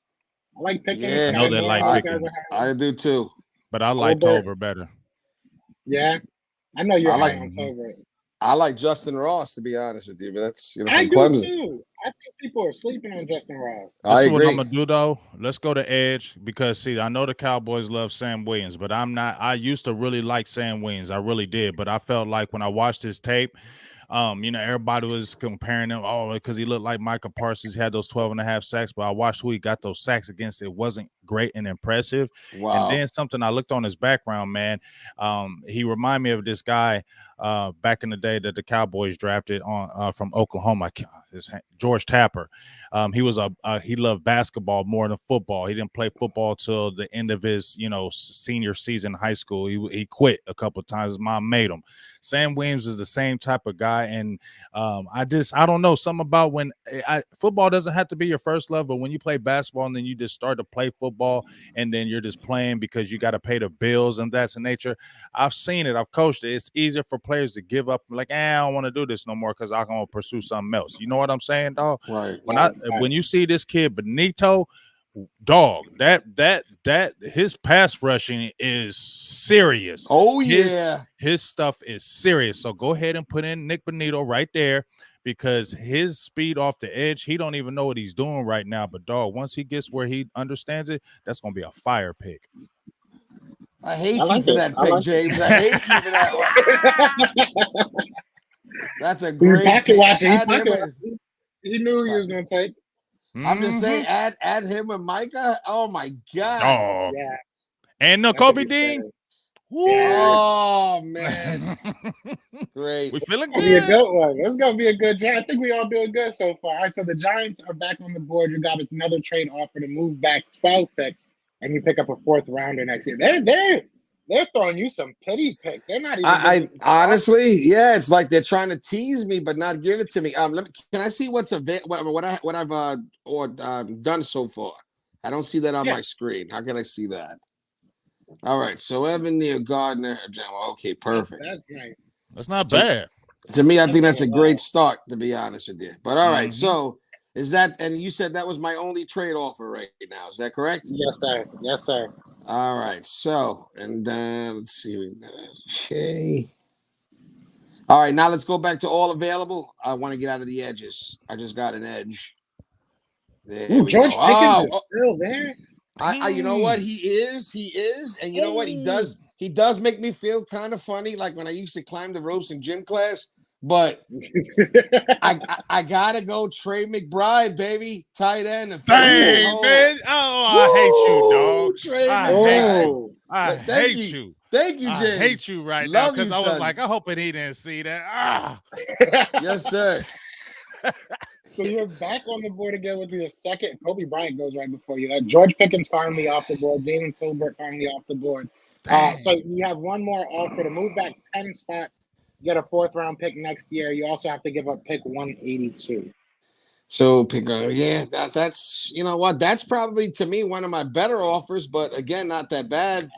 I like Pickens. Yeah, I know they like Pickens. I do too. But I like Tolbert better. Yeah. I know you're high on Tolbert. I like Justin Ross, to be honest with you, but that's I do Clemson. Too. I think people are sleeping on Justin Ross. This is what I'm gonna do though. Let's go to edge because see, I know the Cowboys love Sam Williams, but I'm not. I used to really like Sam Williams. I really did, but I felt like when I watched his tape, everybody was comparing him, because he looked like Micah Parsons. He had those 12.5 sacks, but I watched who he got those sacks against. It wasn't great and impressive. Wow. And then something I looked on his background, man. He reminded me of this guy back in the day that the Cowboys drafted on from Oklahoma. George Tapper. He loved basketball more than football. He didn't play football till the end of his senior season in high school. He quit a couple of times. His mom made him. Sam Williams is the same type of guy, and I don't know, something about when football doesn't have to be your first love, but when you play basketball and then you just start to play football and then you're just playing because you got to pay the bills and that's the nature. I've seen it. I've coached it. It's easier for players to give up. Like, I don't want to do this no more because I'm going to pursue something else. You know what I'm saying, dog? Right. When you see this kid Benito, dog, that his pass rushing is serious. Oh yeah, his stuff is serious. So go ahead and put in Nick Benito right there because his speed off the edge, he don't even know what he's doing right now. But dog, once he gets where he understands it, that's gonna be a fire pick. I hate you for that pick, James. I hate you for that one. That's a great pocket watching. He knew he was gonna take. I'm just saying, add him and Micah. Oh my god! Oh yeah, and Kobe Dean. Oh man, great. We feeling good. Be a good one. It's gonna be a good draft. I think we all doing good so far. All right, so the Giants are back on the board. You got another trade offer to move back 12 picks, and you pick up a 4th rounder next year. They're throwing you some pity picks. They're not even. I honestly, yeah, it's like they're trying to tease me, but not give it to me. Can I see what's what I've done so far? I don't see that on my screen. How can I see that? All right, so Evan Neal, Gardner. Okay, perfect. That's nice. That's not bad. To me, I think that's a great start, to be honest with you. But all right, Mhm. so is that, and you said that was my only trade offer right now. Is that correct? Yes, sir. Yes, sir. All right, so, and let's see. Okay. All right, now let's go back to all available. I want to get out of the edges. I just got an edge. There Ooh, we George go. Pickens Oh, is still there. you know what? He is, and you know what? He does make me feel kind of funny, like when I used to climb the ropes in gym class. But I gotta go Trey McBride, baby, tight end. Dang, man! Oh, I hate you, dog. Trey I McBride. hate you. I hate you. Thank you, James. I hate you right now because I was like, I hope he didn't see that. Ah, yes, sir. So you're back on the board again with your second. Kobe Bryant goes right before you. George Pickens finally off the board. Jalen Tolbert finally off the board. So you have one more offer to move back 10 spots, get a 4th-round pick next year. You also have to give up pick 182. So that's you know what? That's probably to me one of my better offers, but again, not that bad.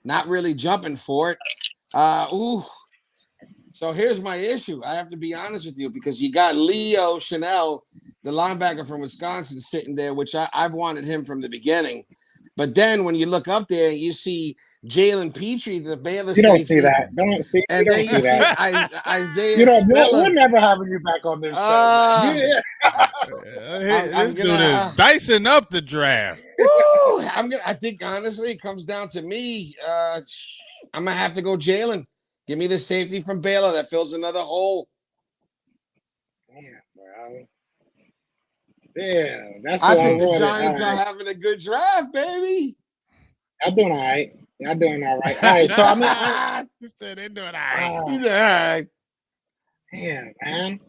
Not really jumping for it. So here's my issue. I have to be honest with you because you got Leo Chanel, the linebacker from Wisconsin, sitting there, which I've wanted him from the beginning. But then when you look up there, you see Jalen Petrie, the Baylor safety. You don't see that. Don't see. And then you see Isaiah Spiller. We're never having you back on this show. This dude is dicing up the draft. I think honestly, it comes down to me. I'm gonna have to go Jalen. Give me the safety from Baylor that fills another hole. Damn, bro. Damn, that's I think the Giants are having a good draft, baby. Y'all doing all right. Y'all doing all right. All right, so I mean, he said they're doing all right. He's all right. Damn, man.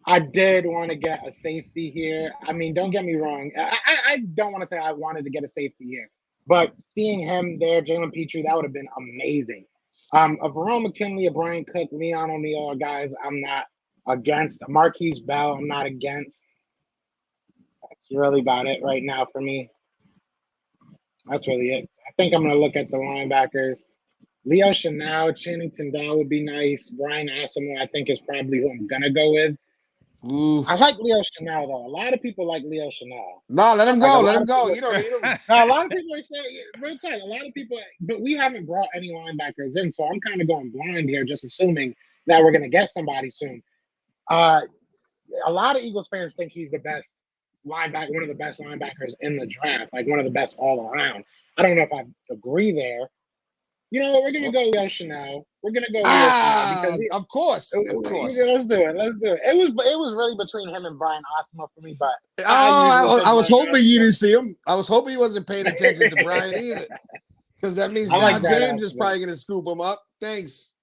I did want to get a safety here. I mean, don't get me wrong. I don't want to say I wanted to get a safety here, but seeing him there, Jalen Petrie, that would have been amazing. A Verone McKinley, a Brian Cook, Leon O'Neal are guys I'm not against. Marquise Bell, I'm not against. That's really about it right now for me. That's really it. I think I'm going to look at the linebackers. Leo Chanel, Channing Tindall would be nice. Brian Asamoah, I think, is probably who I'm going to go with. Oof. I like Leo Chanel, though. A lot of people like Leo Chanel. No, let him go. Let him go. You don't need him. Now, a lot of people are saying, real talk, a lot of people, but we haven't brought any linebackers in, so I'm kind of going blind here, just assuming that we're going to get somebody soon. A lot of Eagles fans think he's the best linebacker, one of the best linebackers in the draft, like one of the best all around. I don't know if I agree there. You know what? We're gonna go Leo Chanel. We're gonna go Leo Chanel because of course. Let's do it. It was really between him and Brian Asamoah for me, but I was hoping you didn't see him. I was hoping he wasn't paying attention to Brian either, because that means James is probably gonna scoop him up. Thanks.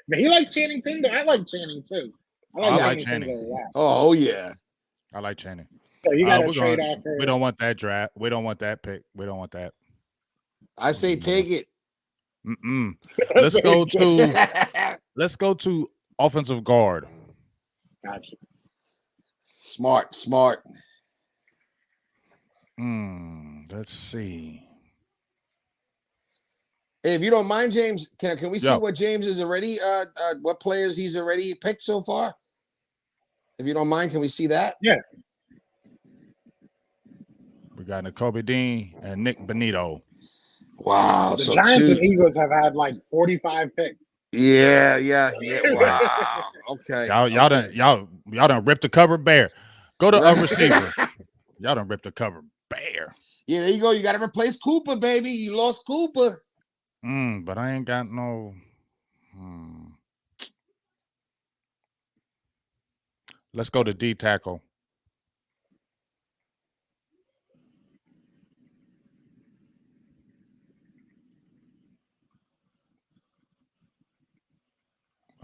But he likes Channing Tindall. I like Channing too. I like Channing. Oh yeah, I like Channing. So you got to trade off. We don't want that draft. We don't want that pick. We don't want that. I say take it. Let's go to offensive guard. Gotcha. Smart. Let's see. Hey, if you don't mind, James, can we see what James is already? What players he's already picked so far? If you don't mind, can we see that? Yeah. We got Nakobe Dean and Nick Benito. Wow. The Giants and Eagles have had like 45 picks. Yeah. Wow. Okay. Y'all done ripped the cover bare. Go to a receiver. Y'all done ripped the cover bare. Yeah, there you go. You got to replace Cooper, baby. You lost Cooper. But I ain't got no. Let's go to D tackle.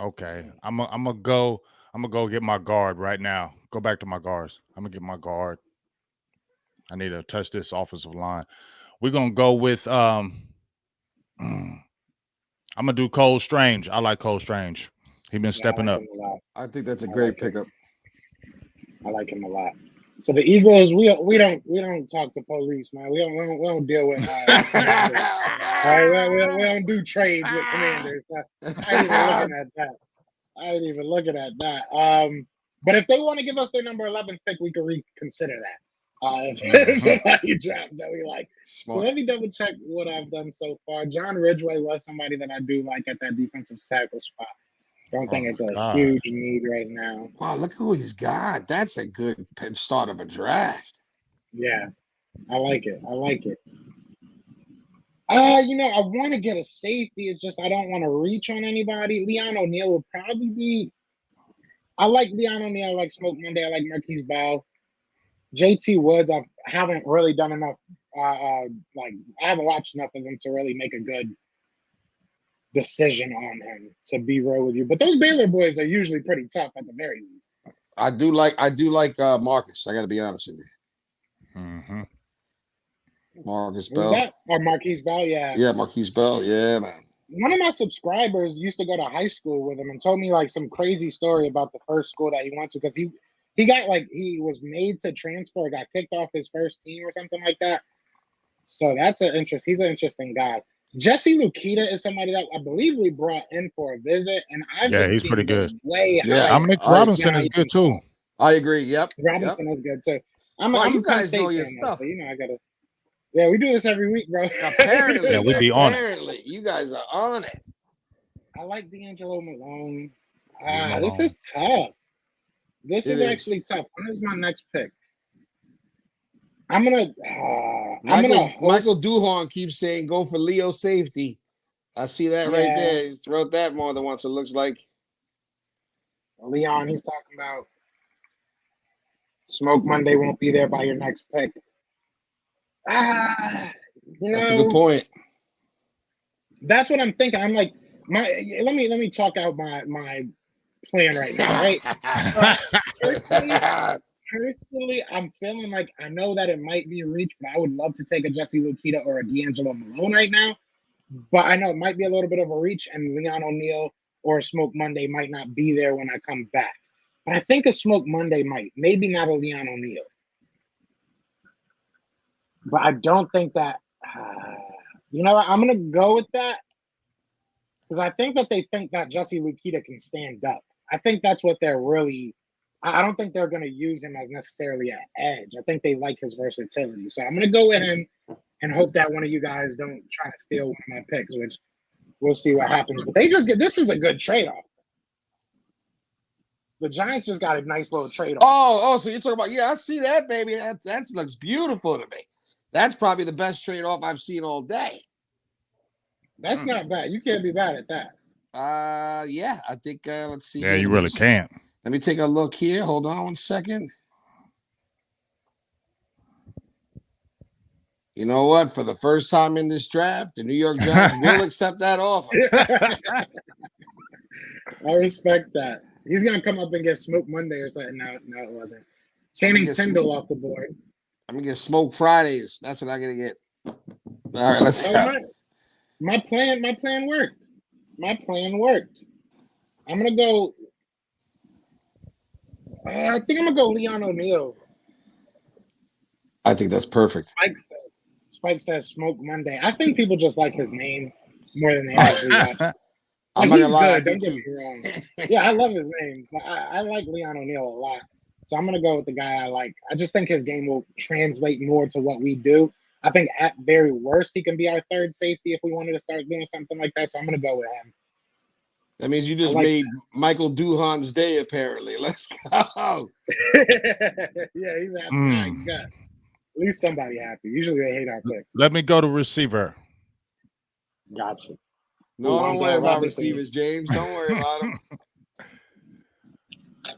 Okay, I'm gonna go get my guard right now. Go back to my guards. I'm gonna get my guard. I need to touch this offensive line. We're gonna go with I'm gonna do Cole Strange. I like Cole Strange. He's been stepping up. I think that's a great pickup. I like him a lot. So the Eagles, we don't talk to police, man. We don't deal with commanders. All right, we don't do trades with commanders. I ain't even looking at that. I ain't even looking at that. But if they want to give us their number 11 pick, we can reconsider that. If somebody drops that we like. So let me double check what I've done so far. John Ridgeway was somebody that I do like at that defensive tackle spot. Don't think it's a huge need right now. Wow, look who he's got. That's a good start of a draft. Yeah, I like it. I like it. I want to get a safety. It's just I don't want to reach on anybody. Leon O'Neal will probably be. I like Leon O'Neal. I like Smoke Monday. I like Marquise Bell. JT Woods, I haven't really done enough. I haven't watched enough of him to really make a good decision on him, to be real with you. But those Baylor boys are usually pretty tough at the very least. I do like Marcus. I got to be honest with you. Mm-hmm. Marcus Bell. Or Marquise Bell, yeah. Yeah, Marquise Bell. Yeah, man. One of my subscribers used to go to high school with him and told me like some crazy story about the first school that he went to, because he he was made to transfer, got kicked off his first team or something like that. So he's an interesting guy. Jesse Lukita is somebody that I believe we brought in for a visit, and he's pretty good. Way higher. Dominic Robinson is good too. I agree. Yep. Robinson is good too. You guys know your stuff. So, I gotta. Yeah, we do this every week, bro. Apparently, we be on it. Apparently, you guys are on it. I like D'Angelo Malone. This is tough. This is actually tough. Where's my next pick? Michael Duhon keeps saying go for Leo safety. I see that right there. He's wrote that more than once, it looks like. Leon, he's talking about Smoke Monday won't be there by your next pick. That's a good point. That's what I'm thinking. I'm like, let me talk out my plan right now, right? Personally, I'm feeling like I know that it might be a reach, but I would love to take a Jesse Lukita or a D'Angelo Malone right now. But I know it might be a little bit of a reach, and Leon O'Neal or Smoke Monday might not be there when I come back. But I think a Smoke Monday might. Maybe not a Leon O'Neal. But I don't think that you know what? I'm going to go with that because I think that they think that Jesse Lukita can stand up. I think that's what they're really – I don't think they're going to use him as necessarily an edge. I think they like his versatility. So I'm going to go with him and hope that one of you guys don't try to steal one of my picks, which we'll see what happens. But they just get – this is a good trade-off. The Giants just got a nice little trade-off. Oh, so you're talking about – I see that, baby. That looks beautiful to me. That's probably the best trade-off I've seen all day. That's not bad. You can't be bad at that. I think let's see. Yeah, you really can't. Let me take a look here. Hold on 1 second. You know what? For the first time in this draft, the New York Giants will accept that offer. I respect that. He's gonna come up and get Smoke Monday or something. No, it wasn't. Channing Tindall off the board. I'm gonna get Smoke Fridays. That's what I'm gonna get. All right, let's go. My plan worked. I'm gonna go. I think I'm gonna go Leon O'Neal. I think that's perfect. Spike says Smoke Monday. I think people just like his name more than they actually like. I'm not gonna lie. Don't get me wrong. Yeah, I love his name, but I like Leon O'Neal a lot. So I'm gonna go with the guy I like. I just think his game will translate more to what we do. I think at very worst he can be our third safety if we wanted to start doing something like that. So I'm gonna go with him. That means you just made Michael Duhan's day, apparently. Let's go. Yeah, he's happy. At least somebody happy. Usually they hate our picks. Let me go to receiver. Gotcha. No, don't worry about receivers, James. Don't worry about them.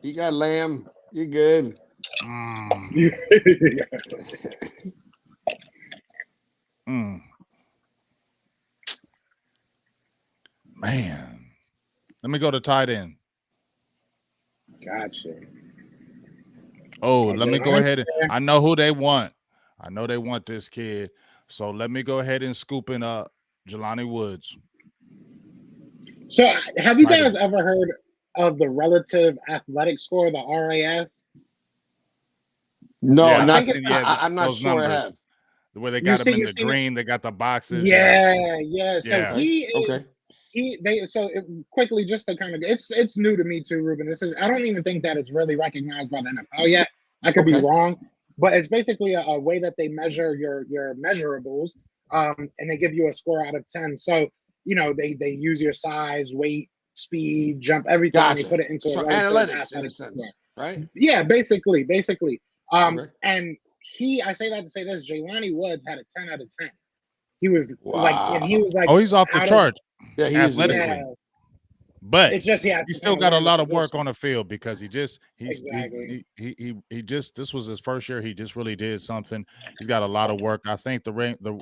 You got Lamb. You're good. Man. Let me go to tight end. Gotcha. Oh, let me go ahead. I know who they want. I know they want this kid. So let me go ahead and scoop in Jelani Woods. So have you guys ever heard of the relative athletic score, the RAS? No, Yeah, not. I think I'm not those sure I numbers. have. Where they you've got them seen in you've the seen it. green, they got the boxes. Yeah. So Yeah. he Okay. is quickly, just to kind of, it's new to me too, Ruben. I don't even think that it's really recognized by the NFL yet. I could be Okay. wrong, but it's basically a way that they measure your measurables, and they give you a score out of 10. So they use your size, weight, speed, jump, everything, and they Gotcha. put it into a So really sort of analytics, in a athletic score. sense, right? Yeah, basically. Okay. And I say that to say this: Jelani Woods had a 10 out of 10. He was Wow. like Oh, he's off the out of, charts Yeah, he is amazing. yeah. athletically. But It's just he has he to still kind of got a learn the lot of work position. on the field because Exactly. he just this was his first year. He just really did something. He's got a lot of work. I think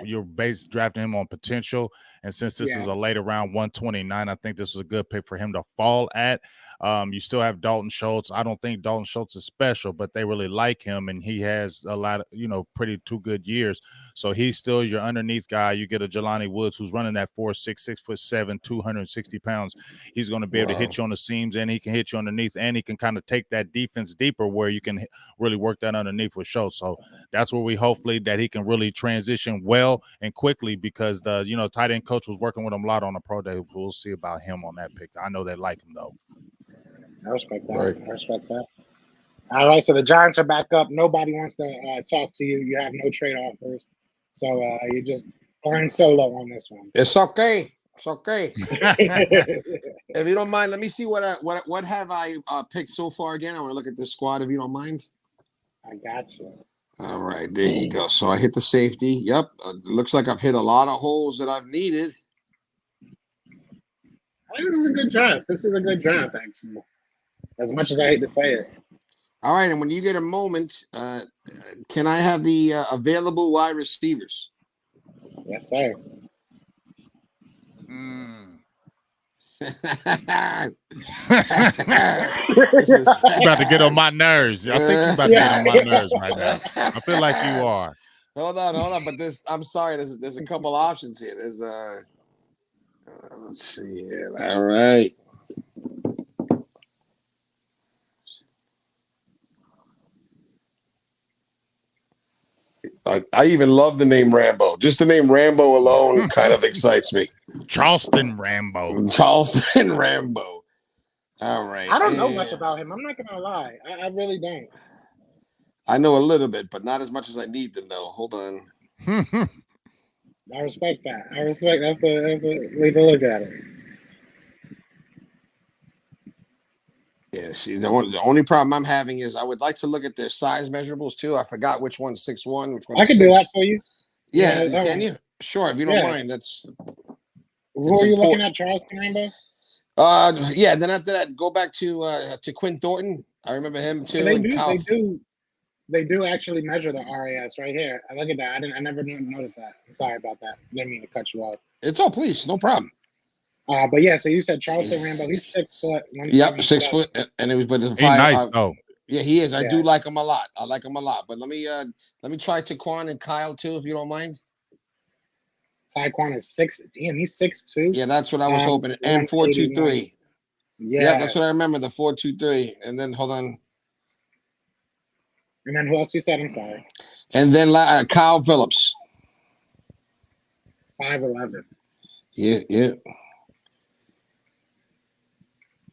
your base drafting him on potential, and since this is Yeah. a later round 129, I think this was a good pick for him to fall at. You still have Dalton Schultz. I don't think Dalton Schultz is special, but they really like him, and he has a lot of pretty 2 good years. So he's still your underneath guy. You get a Jelani Woods who's running that 4.6, 6'7", 260 pounds. He's going to be able to hit you on the seams, and he can hit you underneath, and he can kind of take that defense deeper where you can really work that underneath with Schultz. So that's where we hopefully that he can really transition well and quickly, because the tight end coach was working with him a lot on the pro day. We'll see about him on that pick. I know they like him though. I respect that. Right. I respect that. All right, so the Giants are back up. Nobody wants to talk to you. You have no trade offers, so you just going solo on this one. It's okay. It's okay. If you don't mind, let me see what have I picked so far again. I want to look at this squad, if you don't mind. I got you. All right, there you go. So I hit the safety. Yep. Looks like I've hit a lot of holes that I've needed. I think this is a good draft. This is a good draft, actually. As much as I hate to say it. All right, and when you get a moment, can I have the available wide receivers? Yes, sir. You're about to get on my nerves. I think you're about to get on my nerves right now. I feel like you are. Hold on. But I'm sorry. There's a couple options here. There's let's see here. All right. I even love the name Rambo. Just the name Rambo alone kind of excites me. Charleston Rambo. All right. I don't know much about him. I'm not gonna lie. I really don't. I know a little bit, but not as much as I need to know. Hold on. I respect that. That's a way to look at it. Yeah, see, the only problem I'm having is I would like to look at their size measurables too. I forgot which one's 6'1", which one's I can 6. do that for you. Yeah, Yeah, can you? Sure, if you don't mind. Who are you looking at, Charleston Rambo? Yeah. Then after that, go back to Quinn Thornton. I remember him too. They do actually measure the RAS right here. I look at that. I never noticed that. I'm sorry about that. Didn't mean to cut you off. Please, no problem. But yeah, so you said Charleston Rambo. He's 6 foot. Yep, 6 foot, and it was but He's nice though. Yeah, he is. I do like him a lot. But let me try Taquan and Kyle too, if you don't mind. Taquan is 6. Damn, he's 6'2". Yeah, that's what I was hoping. And 4.23. Yeah, that's what I remember. The 4.23. And then hold on. And then who else you said? I'm sorry. And then Kyle Phillips. 5'11". Yeah.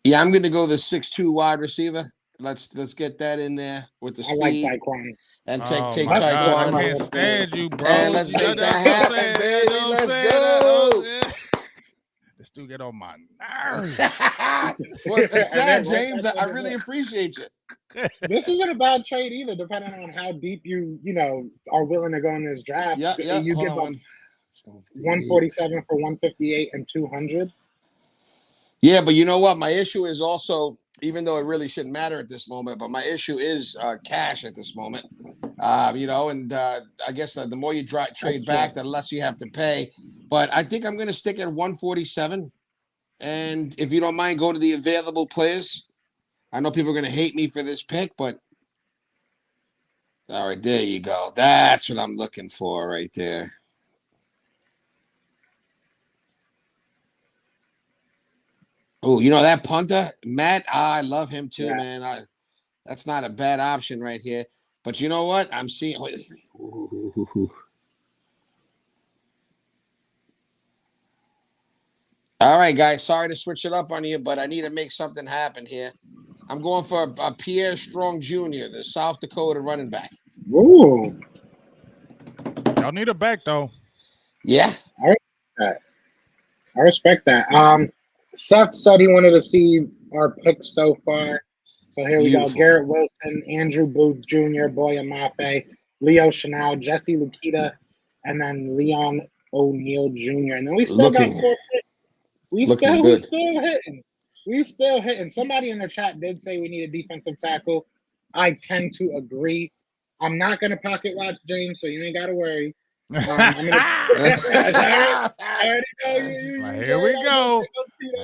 Yeah, I'm gonna go the 6'2" wide receiver. Let's get that in there with the speed. I like Taquan. And take God, Taquan. I can't stand you, bro. And let's make that happen, baby. Let's go. This dude get on my nerves. Well, it's sad, James. I really appreciate you. This isn't a bad trade either, depending on how deep you are willing to go in this draft. Yeah. You give up 147 for 158 and 200. Yeah, but you know what? My issue is also, even though it really shouldn't matter at this moment, but my issue is cash at this moment. And I guess the more you trade back, the less you have to pay. But I think I'm going to stick at 147. And if you don't mind, go to the available players. I know people are going to hate me for this pick, but all right, there you go. That's what I'm looking for right there. Oh, that punter, Matt, I love him too, man. That's not a bad option right here. But you know what? I'm seeing. All right, guys. Sorry to switch it up on you, but I need to make something happen here. I'm going for a Pierre Strong Jr., the South Dakota running back. Ooh. Y'all need a back though. Yeah. I respect that. Seth said he wanted to see our picks so far. So here we go. Beautiful. Garrett Wilson, Andrew Booth Jr., Boya Mafe, Leo Chanel, Jesse Lukita, and then Leon O'Neal Jr. And then we still got Looking 4 picks. We good. still hitting. We still hitting. Somebody in the chat did say we need a defensive tackle. I tend to agree. I'm not gonna pocket watch James, so you ain't gotta worry. I'm gonna, I already know you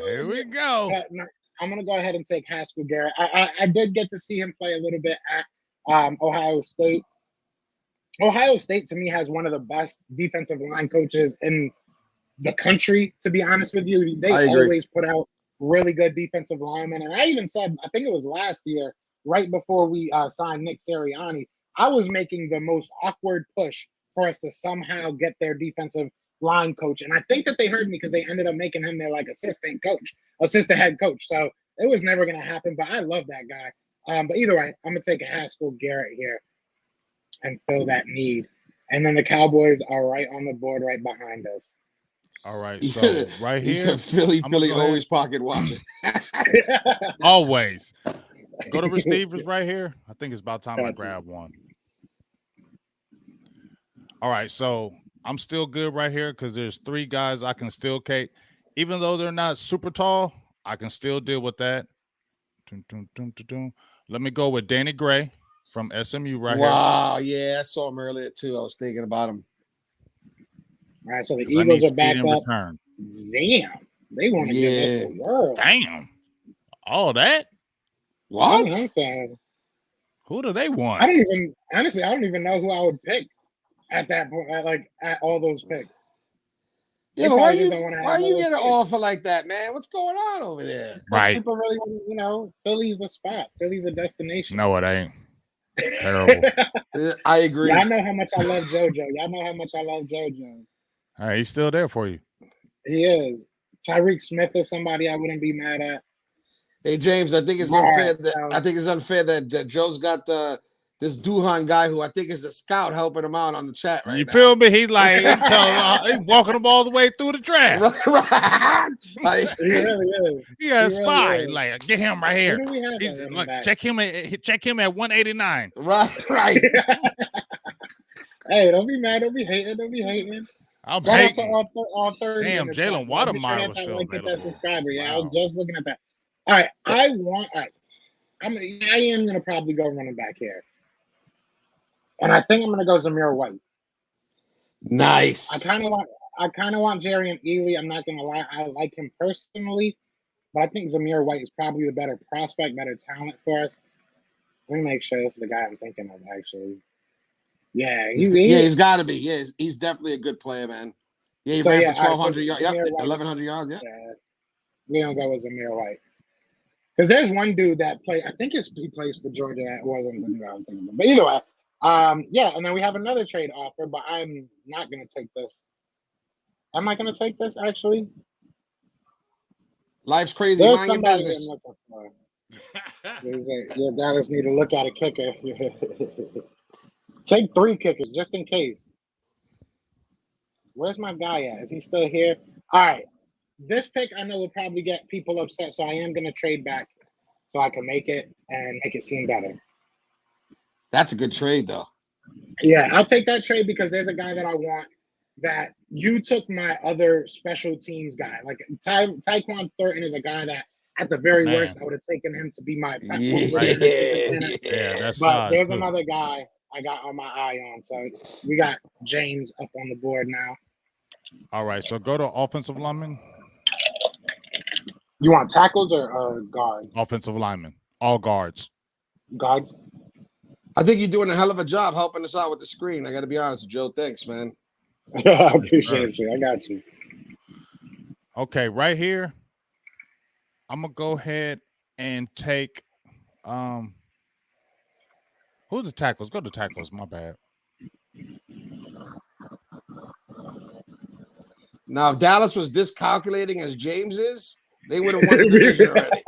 Here we go. No, I'm gonna go ahead and take Haskell Garrett. I did get to see him play a little bit at Ohio State. Ohio State to me has one of the best defensive line coaches in the country, to be honest with you. They always put out really good defensive linemen. And I even said, I think it was last year, right before we signed Nick Sirianni, I was making the most awkward push for us to somehow get their defensive line coach. And I think that they heard me because they ended up making him their assistant head coach. So it was never going to happen, but I love that guy. But either way, I'm going to take a Haskell Garrett here and fill that need. And then the Cowboys are right on the board right behind us. All right, so right here, he said Philly always pocket watching. Always. Go to receivers right here. I think it's about time I grab one. All right, so I'm still good right here because there's 3 guys I can still Kate. Even though they're not super tall, I can still deal with that. Let me go with Danny Gray from SMU right here. Wow, yeah, I saw him earlier too. I was thinking about him. All right, so the Eagles are back up. Return. Damn, they want to give us the world. Damn, all that? What? I'm saying. Who do they want? I don't even know who I would pick at that point. At all those picks. Yeah, but why are you getting an offer like that, man? What's going on over there? Right. People really want, Philly's the spot. Philly's a destination. No, it ain't. Terrible. I agree. Y'all know how much I love JoJo. All right, he's still there for you. He is. Tyreek Smith is somebody I wouldn't be mad at. Hey James, I think it's unfair that Joe's got this Duhan guy who I think is a scout helping him out on the chat right now. You feel me? He's like he's walking them all the way through the draft. Right. He really is. He got a spy. Really like, get him right here. Check him at 189. Right. Hey, don't be mad. Don't be hating. I'm Shout out to hating. all 30. Damn, Jalen Watermeyer was still get that subscriber. Yeah, Wow. I was just looking at that. All right, I am gonna probably go running back here, and I think I'm gonna go Zamir White. Nice. I kind of want Jerry and Ely. I'm not gonna lie, I like him personally, but I think Zamir White is probably the better prospect, better talent for us. Let me make sure this is the guy I'm thinking of. Actually, yeah, he's got to be. Yeah, he's definitely a good player, man. Yeah, he ran for 1,200 yards. Yep, 1,100 yards. Yeah. We're gonna go with Zamir White. Because there's one dude that played, I think he plays for Georgia. That wasn't the dude I was thinking of. But either way, and then we have another trade offer, but I'm not going to take this. Am I going to take this, actually? Life's crazy. There's Mind your somebody business. I'm looking for. Your Dallas need to look at a kicker. Take 3 kickers, just in case. Where's my guy at? Is he still here? All right. This pick I know will probably get people upset, so I am going to trade back so I can make it and make it seem better. That's a good trade, though. Yeah, I'll take that trade because there's a guy that I want that you took my other special teams guy. Like Tyquan Thornton is a guy that at the very worst I would have taken him to be my that's but there's another guy I got on my eye on. So we got James up on the board now. All right, so go to offensive lineman. You want tackles or guards? Offensive lineman. All guards. Guards? I think you're doing a hell of a job helping us out with the screen. I got to be honest with Joe. Thanks, man. I appreciate you. I got you. Okay, right here, I'm going to go ahead and take Who's the tackles? Go to tackles. My bad. Now, if Dallas was discalculating as James is, they would have won the division already.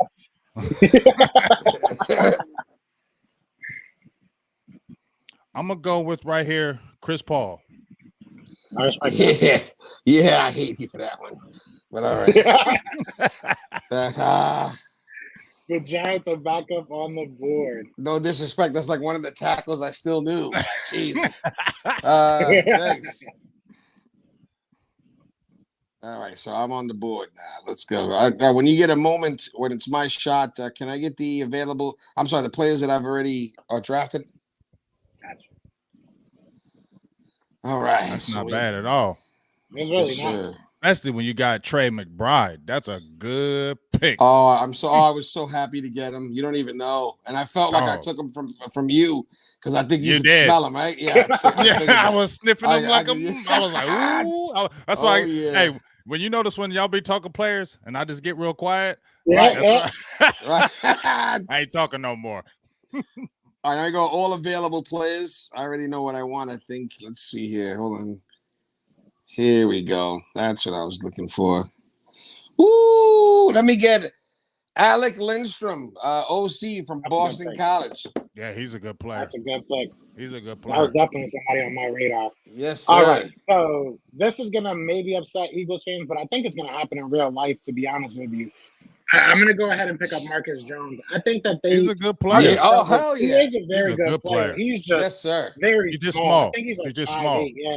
I'm gonna go with right here, Chris Paul. I respect that. Yeah, I hate you for that one. But all right. The Giants are back up on the board. No disrespect. That's like one of the tackles I still knew. Jesus. Thanks. All right, so I'm on the board now. Let's go. When you get a moment, when it's my shot, can I get the available? I'm sorry, the players that I've already drafted. Gotcha. All right, That's not bad at all. It's really nice. Especially when you got Trey McBride. That's a good pick. Oh, I was so happy to get him. You don't even know. And I felt like I took him from you because I think you could smell him, right? Yeah. I was sniffing him I was like, ooh. That's why. Hey, when you notice when y'all be talking players and I just get real quiet, right? I ain't talking no more. All right, I go all available players. I already know what I want, I think. Let's see here. Hold on. Here we go. That's what I was looking for. Ooh, let me get Alec Lindstrom, OC from Boston College. Yeah, he's a good player. That's a good pick. He's a good player. That was definitely somebody on my radar. Yes, sir. All right, so this is going to maybe upset Eagles fans, but I think it's going to happen in real life, to be honest with you. I'm going to go ahead and pick up Marcus Jones. I think that he's a good player. Yeah. Oh, hell yeah. He is a very good player. He's just very small. I think he's like 5'8", yeah.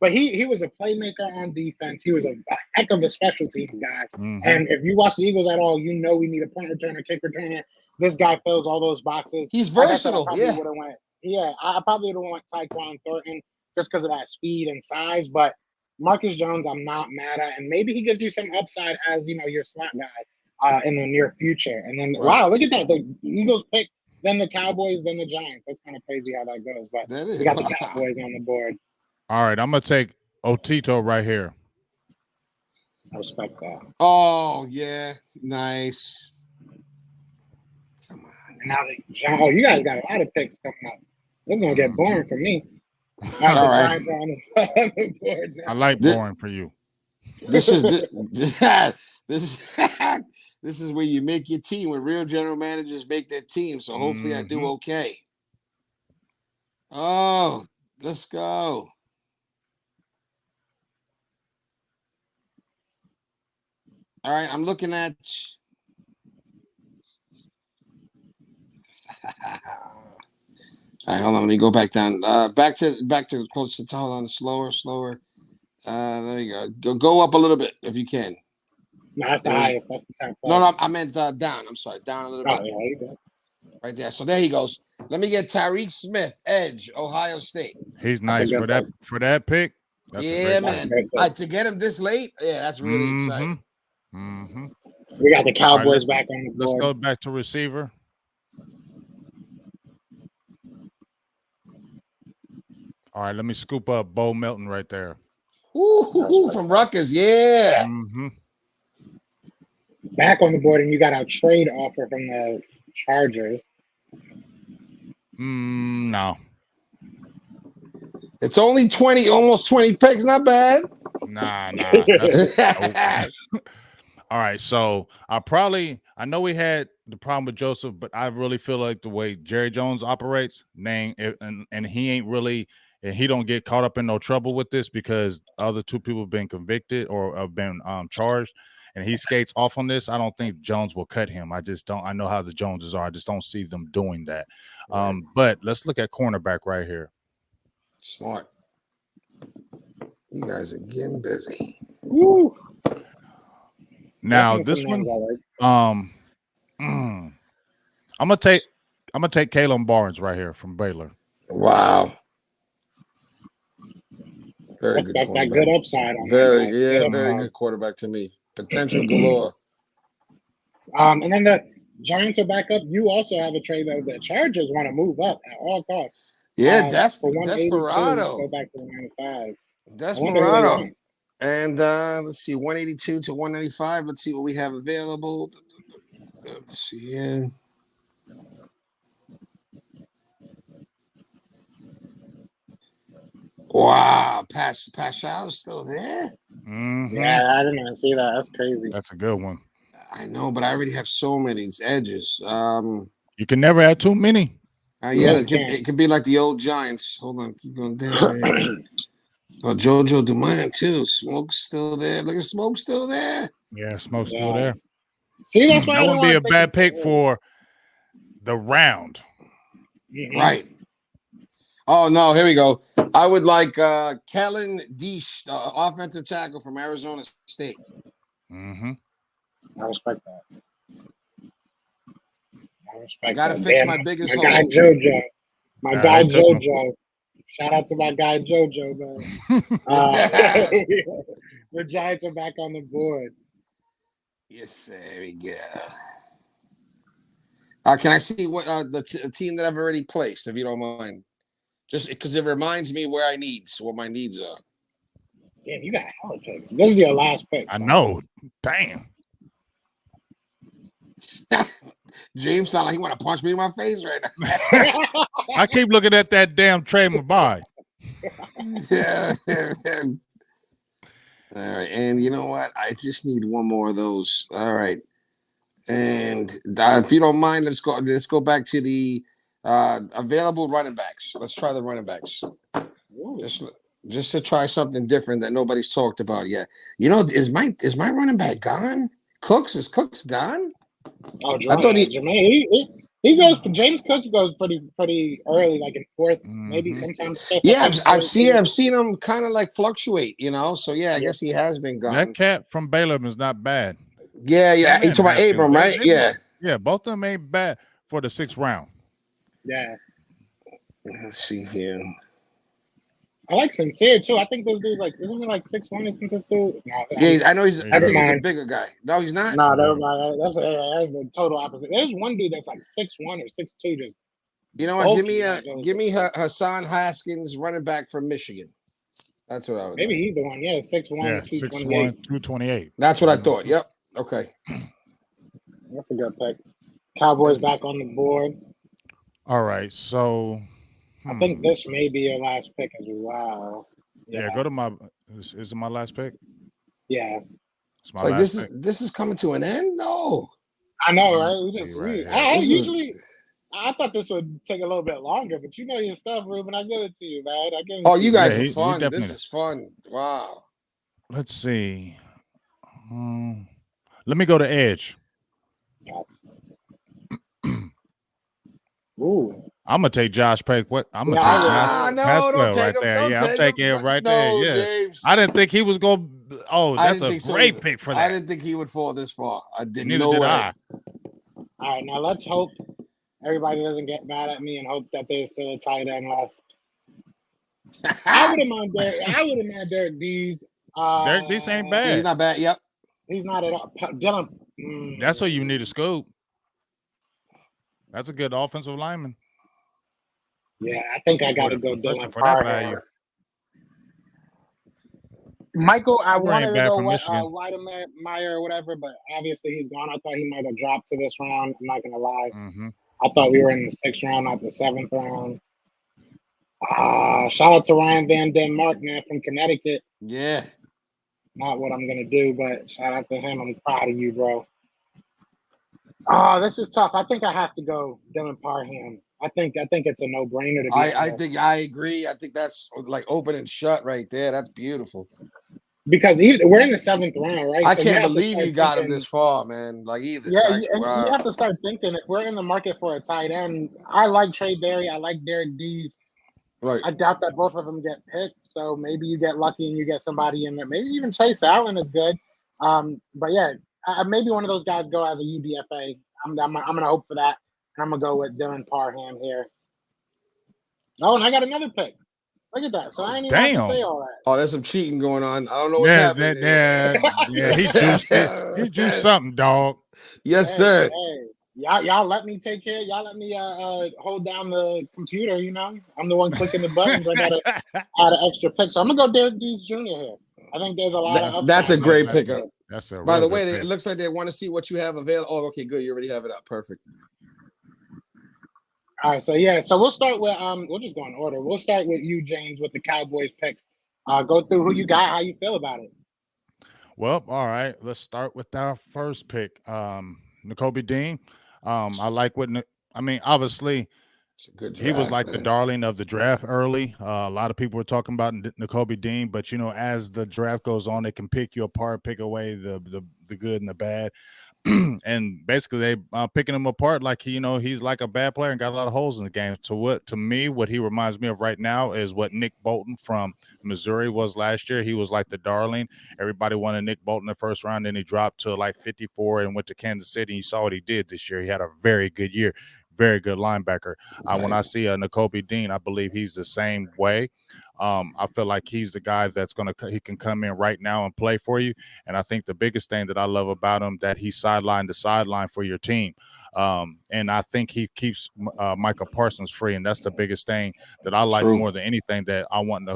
But he was a playmaker on defense. He was a heck of a special teams guy. Mm-hmm. And if you watch the Eagles at all, you know we need a punt returner, kick returner. This guy fills all those boxes. He's versatile. I probably would have went Tyquan Thornton just because of that speed and size. But Marcus Jones, I'm not mad at. And maybe he gives you some upside as, your slot guy in the near future. And then, wow, look at that. The Eagles pick, then the Cowboys, then the Giants. That's kind of crazy how that goes. But we got the Cowboys on the board. All right, I'm going to take Otito right here. I respect that. Oh, yeah. Nice. Come on. Now, you guys got a lot of picks coming up. This is going to get boring for me. All right. I like boring for you. This is this is where you make your team. When real general managers make their team. So hopefully I do okay. Oh, let's go. All right, I'm looking at. All right, hold on. Let me go back down. Back to close to. Hold on, slower. There you go. Go up a little bit if you can. No, that's the highest. That's the top. No, I meant down. I'm sorry, down a little bit. Yeah, you go. Right there. So there he goes. Let me get Tyreek Smith, edge, Ohio State. He's nice for that pick. That's man. To get him this late, that's really exciting. Mm-hmm. We got the Cowboys back on the board. Let's go back to receiver. All right, let me scoop up Bo Melton right there. Ooh, from Rutgers, yeah. Mm-hmm. Back on the board, and you got a trade offer from the Chargers. No. It's only 20, almost 20 picks. Not bad. Nah. All right, so I know we had the problem with Joseph, but I really feel like the way Jerry Jones operates, and he ain't really, and he don't get caught up in no trouble with this because other two people have been convicted or have been charged, and he skates off on this. I don't think Jones will cut him. I just don't. I know how the Joneses are. I just don't see them doing that. But let's look at cornerback right here. Smart. You guys are getting busy. Woo. Now this one, I'm gonna take Kalen Barnes right here from Baylor. Wow, very good. That good upside on very good quarterback to me. Potential galore. And then the Giants are back up. You also have a trade that the Chargers want to move up at all costs. Yeah, Desperado. Go back to the 95. Desperado. And let's see, 182 to 195. Let's see what we have available. Let's see. Wow, Pascal's still there. Yeah, I didn't even see that. That's crazy. That's a good one. I know, but I already have so many edges. You can never have too many. Yeah, it could be like the old Giants. Hold on, keep going down. Oh, JoJo Dumont too. Smoke's still there. Look at Smoke still there. Yeah, Smoke's still there. See, that's why that wouldn't be a bad pick for the round. Right. Oh no, here we go. I would like Kellen Deesh, offensive tackle from Arizona State. I respect that. I gotta fix my biggest hole. My guy JoJo. My guy JoJo. Shout out to my guy JoJo, man. The Giants are back on the board. Yes, there we go. Can I see what the team that I've already placed, if you don't mind? Just because it reminds me what my needs are. Damn, you got hella picks. This is your last pick. I know. Damn. James sound like he want to punch me in my face right now. I keep looking at that damn Trey McBride. Yeah. All right, and you know what? I just need one more of those. All right, and if you don't mind, let's go back to the available running backs. Let's try the running backs. Just to try something different that nobody's talked about yet. You know, is my running back gone? Is Cooks gone? Oh, Jermaine. I thought he goes. James Cooks goes pretty early, like in fourth, maybe sometimes fifth. Yeah, I've seen him kind of like fluctuate, you know. So yeah, I guess he has been gone. That cat from Baylor is not bad. Yeah. You talking about Abram, right? Yeah, both of them ain't bad for the 6th round. Yeah. Let's see here. I like Sincere too. I think this dude's like, isn't he like 6'1"? Isn't this dude? No, yeah, I know he's. I think he's a bigger guy. No, he's not. No, never mind. That's the total opposite. There's one dude that's like 6'1" or 6'2". Just you know what? Give me Hassan Haskins, running back from Michigan. That's what I would. Maybe he's the one. Yeah, 6'1", yeah, 6'1", 228. That's what I thought. Yep. Okay. That's a good pick. Cowboys back on the board. All right, so. I think this may be your last pick as well. Yeah, go to my. Is it my last pick? Yeah. It's like this is coming to an end, though. I know, right? I thought this would take a little bit longer, but you know your stuff, Ruben. I give it to you, man. You guys are fun. This is fun. Wow. Let's see. Let me go to edge. Ooh. I'm gonna take Josh Peck. What? I'm gonna take Pascal right there. Yeah, I'm taking him right there. Yeah, James. I didn't think he was going. Oh, that's a great pick for that. I didn't think he would fall this far. I didn't. Neither did I. All right, now let's hope everybody doesn't get mad at me and hope that there's still a tight end left. I wouldn't mind Derek Dees. Derek Dees ain't bad. He's not bad. Yep. He's not at all. Dylan. That's what you need a scoop. That's a good offensive lineman. Yeah, I think I got to go Dylan Parker. Michael, I wanted to go Weidemeyer or whatever, but obviously he's gone. I thought he might have dropped to this round. I'm not going to lie. I thought we were in the 6th round, not the 7th round. Shout out to Ryan Van Den Mark, man, from Connecticut. Yeah. Not what I'm going to do, but shout out to him. I'm proud of you, bro. Oh, this is tough. I think I have to go Dylan Parham. I think it's a no-brainer to be. I think I agree. I think that's like open and shut right there. That's beautiful. Because we're in the 7th round, right? I can't believe you got him this far, man. Like either. Yeah, you have to start thinking if we're in the market for a tight end. I like Trey Berry. I like Derek Dees. Right. I doubt that both of them get picked. So maybe you get lucky and you get somebody in there. Maybe even Chase Allen is good. But yeah, maybe one of those guys go as a UDFA. I'm gonna hope for that. I'm gonna go with Dylan Parham here. Oh, and I got another pick. Look at that. So I ain't even have to say all that. Oh, there's some cheating going on. I don't know what's happening. He juiced something, dog. Yes, sir. Hey. Y'all let me take care. Y'all let me hold down the computer. You know, I'm the one clicking the buttons. I gotta add an extra pick. So I'm gonna go Derek Dees Jr. here. I think there's a lot of. That's a great pickup. That's a. By the way, it looks like they want to see what you have available. Oh, okay, good. You already have it up. Perfect. All right, so yeah, so we'll start with we'll just go in order. We'll start with you, James, with the Cowboys picks. Go through who you got, how you feel about it. Well, all right. Let's start with our first pick, N'Kobe Dean. I like what I mean. Obviously, It's a good he was draft, like the man. darling of the draft early. A lot of people were talking about N'Kobe Dean, but as the draft goes on, they can pick you apart, pick away the good and the bad. And basically they picking him apart like he's like a bad player and got a lot of holes in the game. To me, what he reminds me of right now is what Nick Bolton from Missouri was last year. He was like the darling. Everybody wanted Nick Bolton in the first round, and he dropped to like 54 and went to Kansas City. And you saw what he did this year. He had a very good year, very good linebacker. When I see N'Kobe Dean, I believe he's the same way. I feel like he's the guy he can come in right now and play for you. And I think the biggest thing that I love about him that he's sideline to sideline for your team. And I think he keeps Micah Parsons free, and that's the biggest thing that I like True. more than anything. That I want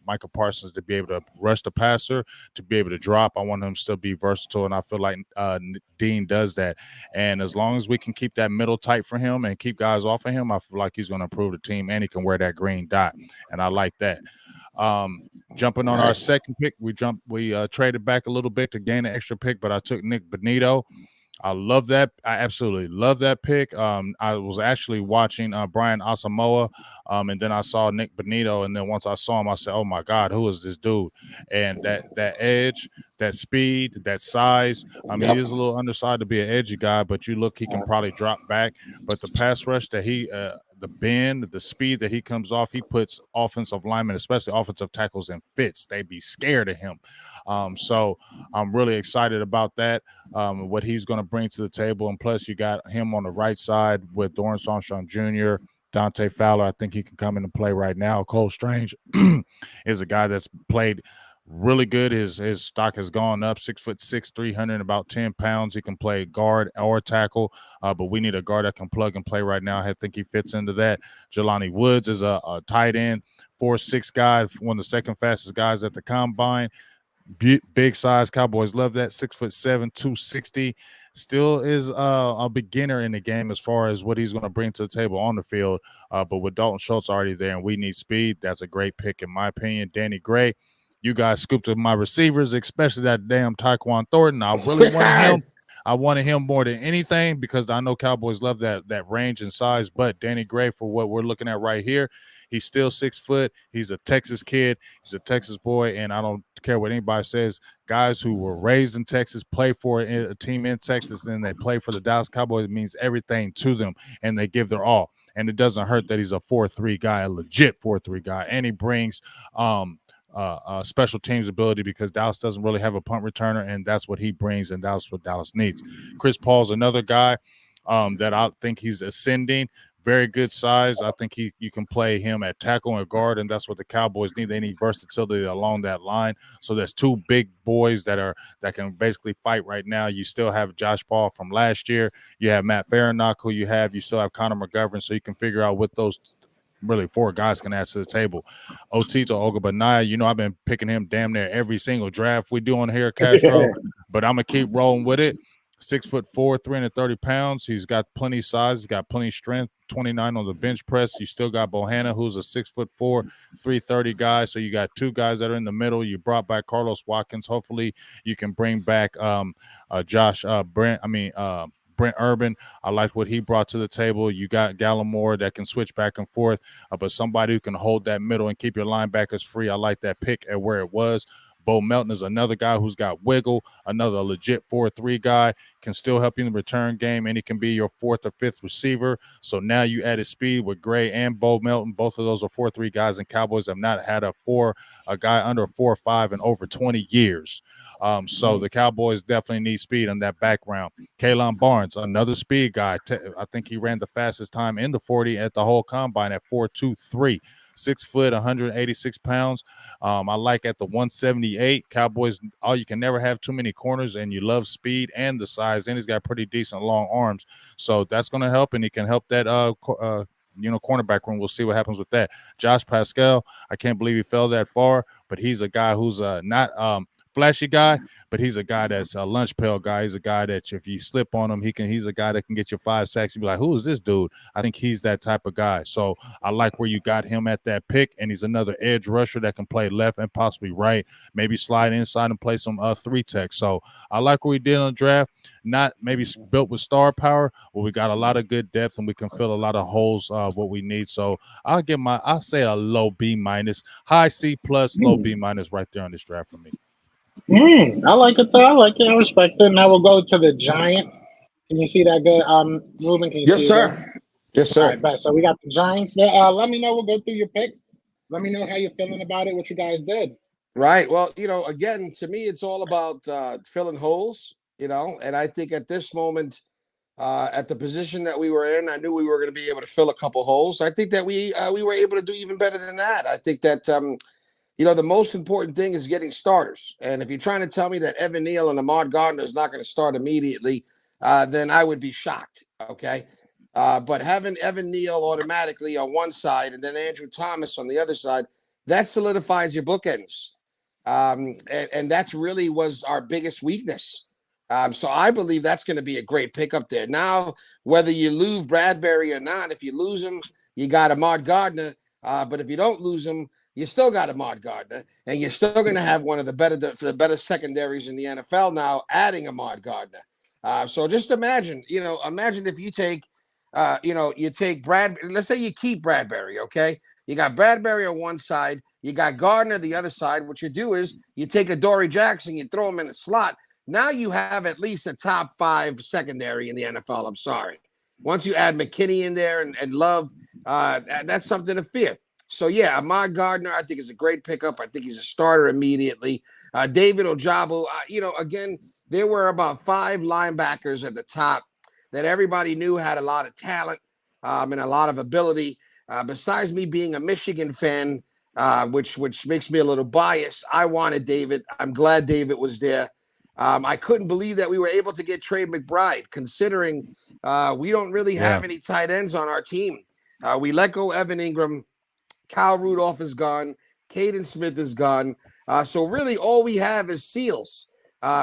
Micah Parsons to be able to rush the passer, to be able to drop. I want him to still be versatile, and I feel like Dean does that. And as long as we can keep that middle tight for him and keep guys off of him, I feel like he's going to improve the team, and he can wear that green dot, and I like that. Jumping on our second pick, we traded back a little bit to gain an extra pick, but I took Nick Bonito. I love that. I absolutely love that pick. I was actually watching Brian Asamoah, and then I saw Nick Bonito, and then once I saw him, I said, "Oh my God, who is this dude?" And that edge, that speed, that size. He is a little undersized to be an edgy guy, but he can probably drop back. But the pass rush that the bend, the speed that he comes off, he puts offensive linemen, especially offensive tackles, in fits. They be scared of him. So I'm really excited about that. What he's going to bring to the table. And plus, you got him on the right side with Dorrance Armstrong Jr., Dante Fowler. I think he can come into play right now. Cole Strange is a guy that's played really good. His stock has gone up. 6'6", 300, about 10 pounds. He can play guard or tackle, but we need a guard that can plug and play right now. I think he fits into that. Jelani Woods is a tight end, 4'6" guy, one of the second fastest guys at the combine. Big size. Cowboys love that. 6'7", 260. Still is a beginner in the game as far as what he's going to bring to the table on the field. But with Dalton Schultz already there and we need speed, that's a great pick in my opinion. Danny Gray, you guys scooped up my receivers, especially that damn Tyquan Thornton. I really wanted him. I wanted him more than anything because I know Cowboys love that range and size. But Danny Gray, for what we're looking at right here, he's still 6 foot. He's a Texas kid. He's a Texas boy, and I don't care what anybody says. Guys who were raised in Texas, play for a team in Texas, and they play for the Dallas Cowboys. It means everything to them, and they give their all. And it doesn't hurt that he's a 4-3 guy, a legit 4-3 guy, and he brings special teams ability because Dallas doesn't really have a punt returner, and that's what he brings, and that's what Dallas needs. Chris Paul's another guy that I think he's ascending. Very good size. I think you can play him at tackle and guard, and that's what the Cowboys need. They need versatility along that line. So there's two big boys that can basically fight right now. You still have Josh Paul from last year. You have Matt Faranock, who you still have Connor McGovern, so you can figure out what those really 4 guys can add to the table. Otito Ogbonnia, I've been picking him damn near every single draft we do on here, Castro, but I'm going to keep rolling with it. 6'4", 330 pounds. He's got plenty of size. He's got plenty of strength. 29 on the bench press. You still got Bohanna, who's a 6'4", 330 guy. So you got 2 guys that are in the middle. You brought back Carlos Watkins. Hopefully you can bring back Brent Urban. I like what he brought to the table. You got Gallimore that can switch back and forth, but somebody who can hold that middle and keep your linebackers free. I like that pick at where it was. Bo Melton is another guy who's got wiggle, another legit 4-3 guy, can still help you in the return game, and he can be your 4th or 5th receiver. So now you added speed with Gray and Bo Melton. Both of those are 4-3 guys, and Cowboys have not had a guy under 4-5 in over 20 years. So the Cowboys definitely need speed on that background. Kaylan Barnes, another speed guy. I think he ran the fastest time in the 40 at the whole combine at 4.23. 6 foot, 186 pounds. I like at the 178. Cowboys, you can never have too many corners, and you love speed and the size, and he's got pretty decent long arms. So that's going to help, and he can help that cornerback room. We'll see what happens with that. Josh Pascal, I can't believe he fell that far, but he's a guy who's not flashy guy, but he's a guy that's a lunch pail guy. He's a guy that if you slip on him, he's a guy that can get you 5 sacks. You'd be like, who is this dude? I think he's that type of guy. So I like where you got him at that pick, and he's another edge rusher that can play left and possibly right, maybe slide inside and play some 3-tech. So I like what we did on the draft. Not maybe built with star power, but we got a lot of good depth, and we can fill a lot of holes what we need. So I'll say a low B minus, high C plus, low B minus right there on this draft for me. I like it though. I like it. I respect it. Now we'll go to the Giants. Can you see that good? Ruben, can you Yes, see sir. that? Yes, sir. All right, bet. So we got the Giants there. Let me know. We'll go through your picks. Let me know how you're feeling about it, what you guys did. Right. Well, again, to me, it's all about filling holes, and I think at this moment, at the position that we were in, I knew we were going to be able to fill a couple holes. I think that we were able to do even better than that. I think that, the most important thing is getting starters. And if you're trying to tell me that Evan Neal and Ahmad Gardner is not going to start immediately, then I would be shocked. Okay. But having Evan Neal automatically on one side and then Andrew Thomas on the other side, that solidifies your bookends. And that's really was our biggest weakness. So I believe that's going to be a great pickup there. Now, whether you lose Bradbury or not, if you lose him, you got Ahmad Gardner. But if you don't lose him, you still got Ahmad Gardner, and you're still going to have one of the better secondaries in the NFL now, adding Ahmad Gardner. So just imagine if you take, you take Brad. Let's say you keep Bradbury, okay? You got Bradbury on one side, you got Gardner the other side. What you do is you take a Dory Jackson, you throw him in the slot. Now you have at least a top 5 secondary in the NFL. I'm sorry. Once you add McKinney in there and Love, that's something to fear. So, yeah, Ahmad Gardner, I think, is a great pickup. I think he's a starter immediately. David Ojabo, again, there were about 5 linebackers at the top that everybody knew had a lot of talent and a lot of ability. Besides me being a Michigan fan, which makes me a little biased, I wanted David. I'm glad David was there. I couldn't believe that we were able to get Trey McBride, considering we don't really have any tight ends on our team. We let go Evan Ingram. Kyle Rudolph is gone. Caden Smith is gone. So really all we have is Seals,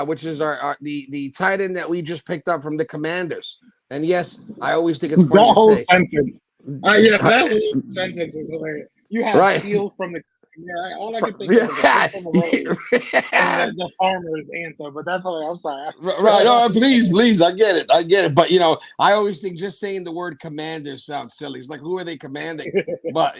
which is the tight end that we just picked up from the Commanders. And yes, I always think it's funny that whole to say. sentence. Yes, that whole sentence is hilarious. You have Seal from the all I can think of is the Farmers anthem, but that's all. I'm sorry. Right. No, please. I get it. But, I always think just saying the word Commanders sounds silly. It's like, who are they commanding? But,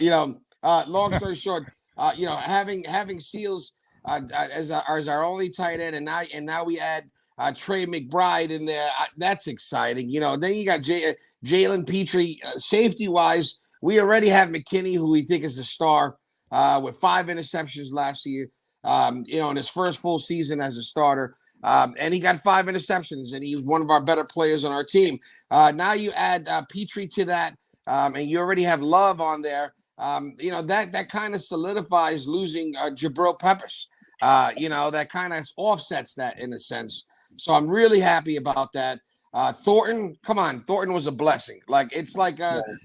long story short, having Seals as our only tight end, and now we add Trey McBride in there. That's exciting. Then you got Jalen Petrie. Safety-wise, we already have McKinney, who we think is a star. With 5 interceptions last year, in his first full season as a starter. And he got 5 interceptions, and he was one of our better players on our team. Now you add Petrie to that, and you already have Love on there. That kind of solidifies losing Jabril Peppers. That kind of offsets that in a sense. So I'm really happy about that. Thornton, come on. Thornton was a blessing. Like, it's like,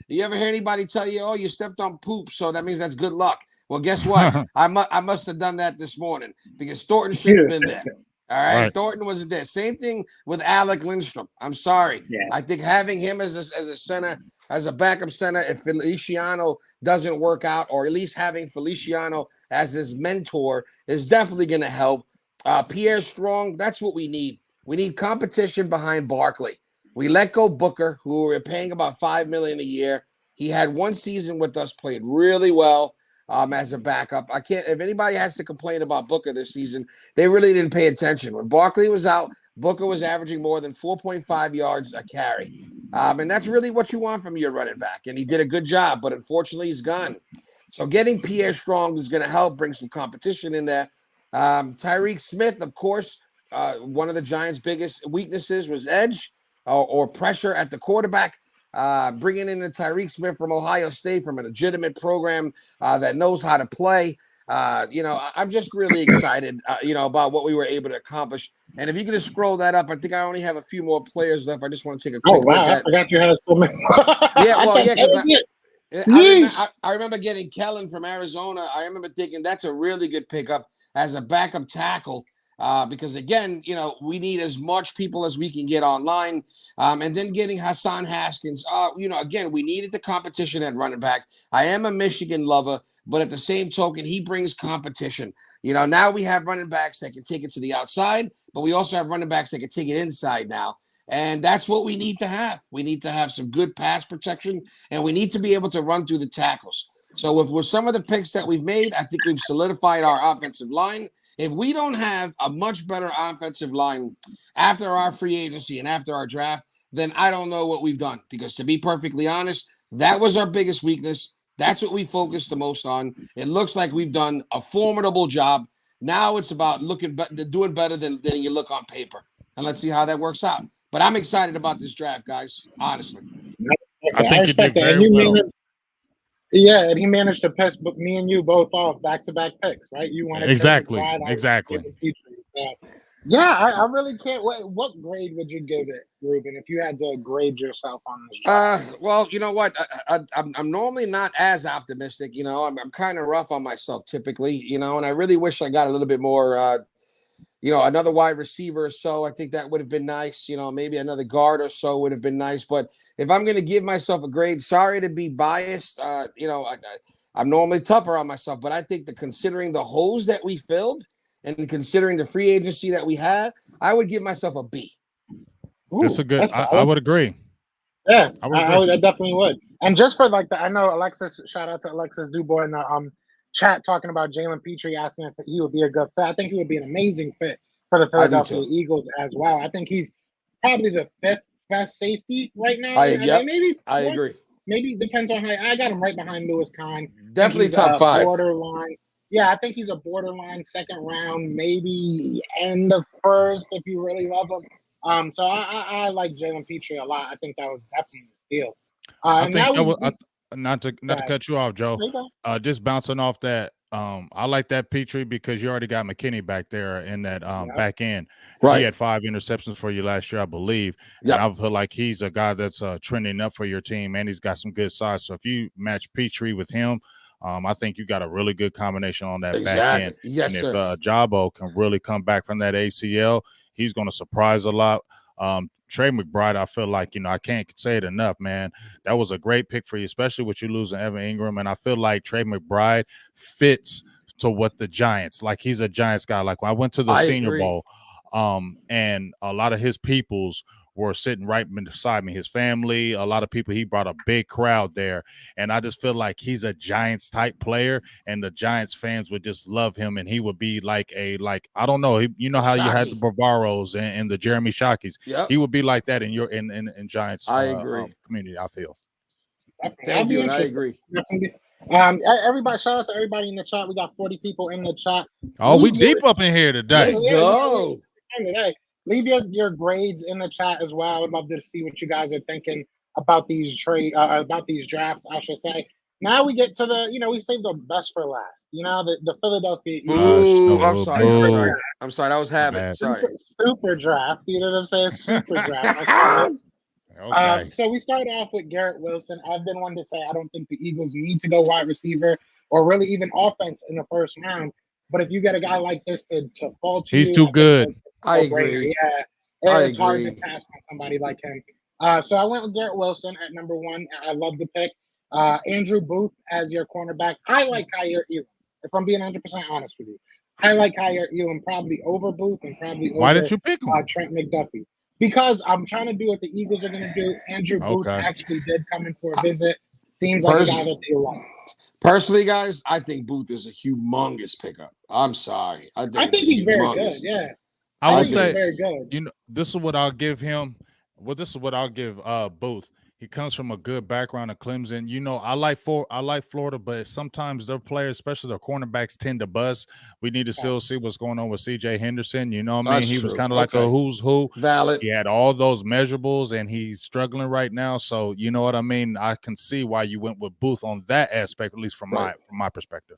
you ever hear anybody tell you, oh, you stepped on poop, so that means that's good luck? Well, guess what? I must have done that this morning because Thornton should have been there. All right? Thornton wasn't there. Same thing with Alec Lindstrom. I'm sorry. Yeah. I think having him as a center, as a backup center, if Feliciano doesn't work out, or at least having Feliciano as his mentor is definitely going to help. Pierre Strong, that's what we need. We need competition behind Barkley. We let go Booker, who we're paying about $5 million a year. He had 1 season with us, played really well as a backup. If anybody has to complain about Booker this season, they really didn't pay attention. When Barkley was out, Booker was averaging more than 4.5 yards a carry. And that's really what you want from your running back. And he did a good job, but unfortunately he's gone. So getting Pierre Strong is going to help bring some competition in there. Tyreek Smith, of course, one of the Giants' biggest weaknesses was edge or pressure at the quarterback. Bringing in the Tyreek Smith from Ohio State, from a legitimate program that knows how to play. I'm just really excited, about what we were able to accomplish. And if you could just scroll that up, I think I only have a few more players left. I just want to take a quick look at. I forgot you had so many. Because I remember getting Kellen from Arizona. I remember thinking that's a really good pickup as a backup tackle. Because again, we need as much people as we can get online. And then getting Hassan Haskins, again, we needed the competition at running back. I am a Michigan lover, but at the same token, he brings competition. Now we have running backs that can take it to the outside, but we also have running backs that can take it inside now. And that's what we need to have. We need to have some good pass protection, and we need to be able to run through the tackles. So with some of the picks that we've made, I think we've solidified our offensive line. If we don't have a much better offensive line after our free agency and after our draft, then I don't know what we've done. Because to be perfectly honest, that was our biggest weakness. That's what we focused the most on. It looks like we've done a formidable job. Now it's about doing better than you look on paper. And let's see how that works out. But I'm excited about this draft, guys, honestly. I think you did very well. Yeah, and he managed to piss me and you both off back-to-back picks, right? You wanted exactly. So, yeah, I really can't wait. What grade would you give it, Ruben, if you had to grade yourself on this? Well, you know what? I'm normally not as optimistic. I'm kind of rough on myself typically. And I really wish I got a little bit more. Another wide receiver or so, I think that would have been nice. Maybe another guard or so would have been nice. But if I'm going to give myself a grade, sorry to be biased. I'm normally tougher on myself, but I think that considering the holes that we filled and considering the free agency that we had, I would give myself a B. That's a good. I would agree. Yeah, I definitely would. And just for I know Alexis. Shout out to Alexis Dubois in the chat talking about Jalen Petrie, asking if he would be a good fit. I think he would be an amazing fit for the Philadelphia Eagles as well. I think he's probably the 5th best safety right now. I agree. Maybe depends on how I got him right behind Louis Kahn. Definitely top 5. Borderline. Yeah, I think he's a borderline 2nd round, maybe end of 1st if you really love him. So I like Jalen Petrie a lot. I think that was definitely a steal. I think that was. Not to cut you off, Joe. Just bouncing off that. I like that Petrie because you already got McKinney back there in that back end. Right. He had 5 interceptions for you last year, I believe. Yep. And I feel like he's a guy that's trending up for your team, and he's got some good size. So if you match Petrie with him, I think you got a really good combination on that back end. Yes, and sir. If Jabo can really come back from that ACL, he's going to surprise a lot. Trey McBride, I feel like, I can't say it enough, man. That was a great pick for you, especially with you losing Evan Ingram. And I feel like Trey McBride fits to what the Giants, like he's a Giants guy. Like when I went to the Senior Bowl, and a lot of his peoples were sitting right beside me, his family, a lot of people. He brought a big crowd there. And I just feel like he's a Giants type player, and the Giants fans would just love him. And he would be like I don't know. You know how you had the Bavaros and the Jeremy Shockeys. Yep. He would be like that in Giants community, I feel. Thank you, and I agree. Everybody, shout out to everybody in the chat. We got 40 people in the chat. Oh, we deep up in here today. Let's go. Leave your grades in the chat as well. I would love to see what you guys are thinking about these drafts, I should say. Now we get to we saved the best for last. The Philadelphia Eagles. I'm sorry. I'm sorry. That was habit. Sorry. Super draft. You know what I'm saying? Super draft. Okay. So we start off with Garrett Wilson. I've been one to say I don't think the Eagles need to go wide receiver or really even offense in the 1st round. But if you get a guy like this to fall to he's too good. I agree. Yeah, it's hard to pass on somebody like him. So I went with Garrett Wilson at number 1. I love the pick. Andrew Booth as your cornerback. I like Kaiir Elam, if I'm being 100% honest with you. I like Kaiir Elam probably over Booth and probably over Why did you pick him? Trent McDuffie. Because I'm trying to do what the Eagles are going to do. Andrew Booth actually did come in for a visit. Seems like a guy that they like. Personally, guys, I think Booth is a humongous pickup. I'm sorry. I think he's very good. Yeah. I would say, very good. This is what I'll give him. Well, this is what I'll give Booth. He comes from a good background at Clemson. I like Florida, but sometimes their players, especially their cornerbacks, tend to bust. We need to still see what's going on with C.J. Henderson. You know what I mean? He was kind of like a who's who. Valid. He had all those measurables, and he's struggling right now. So you know what I mean? I can see why you went with Booth on that aspect, at least from my perspective.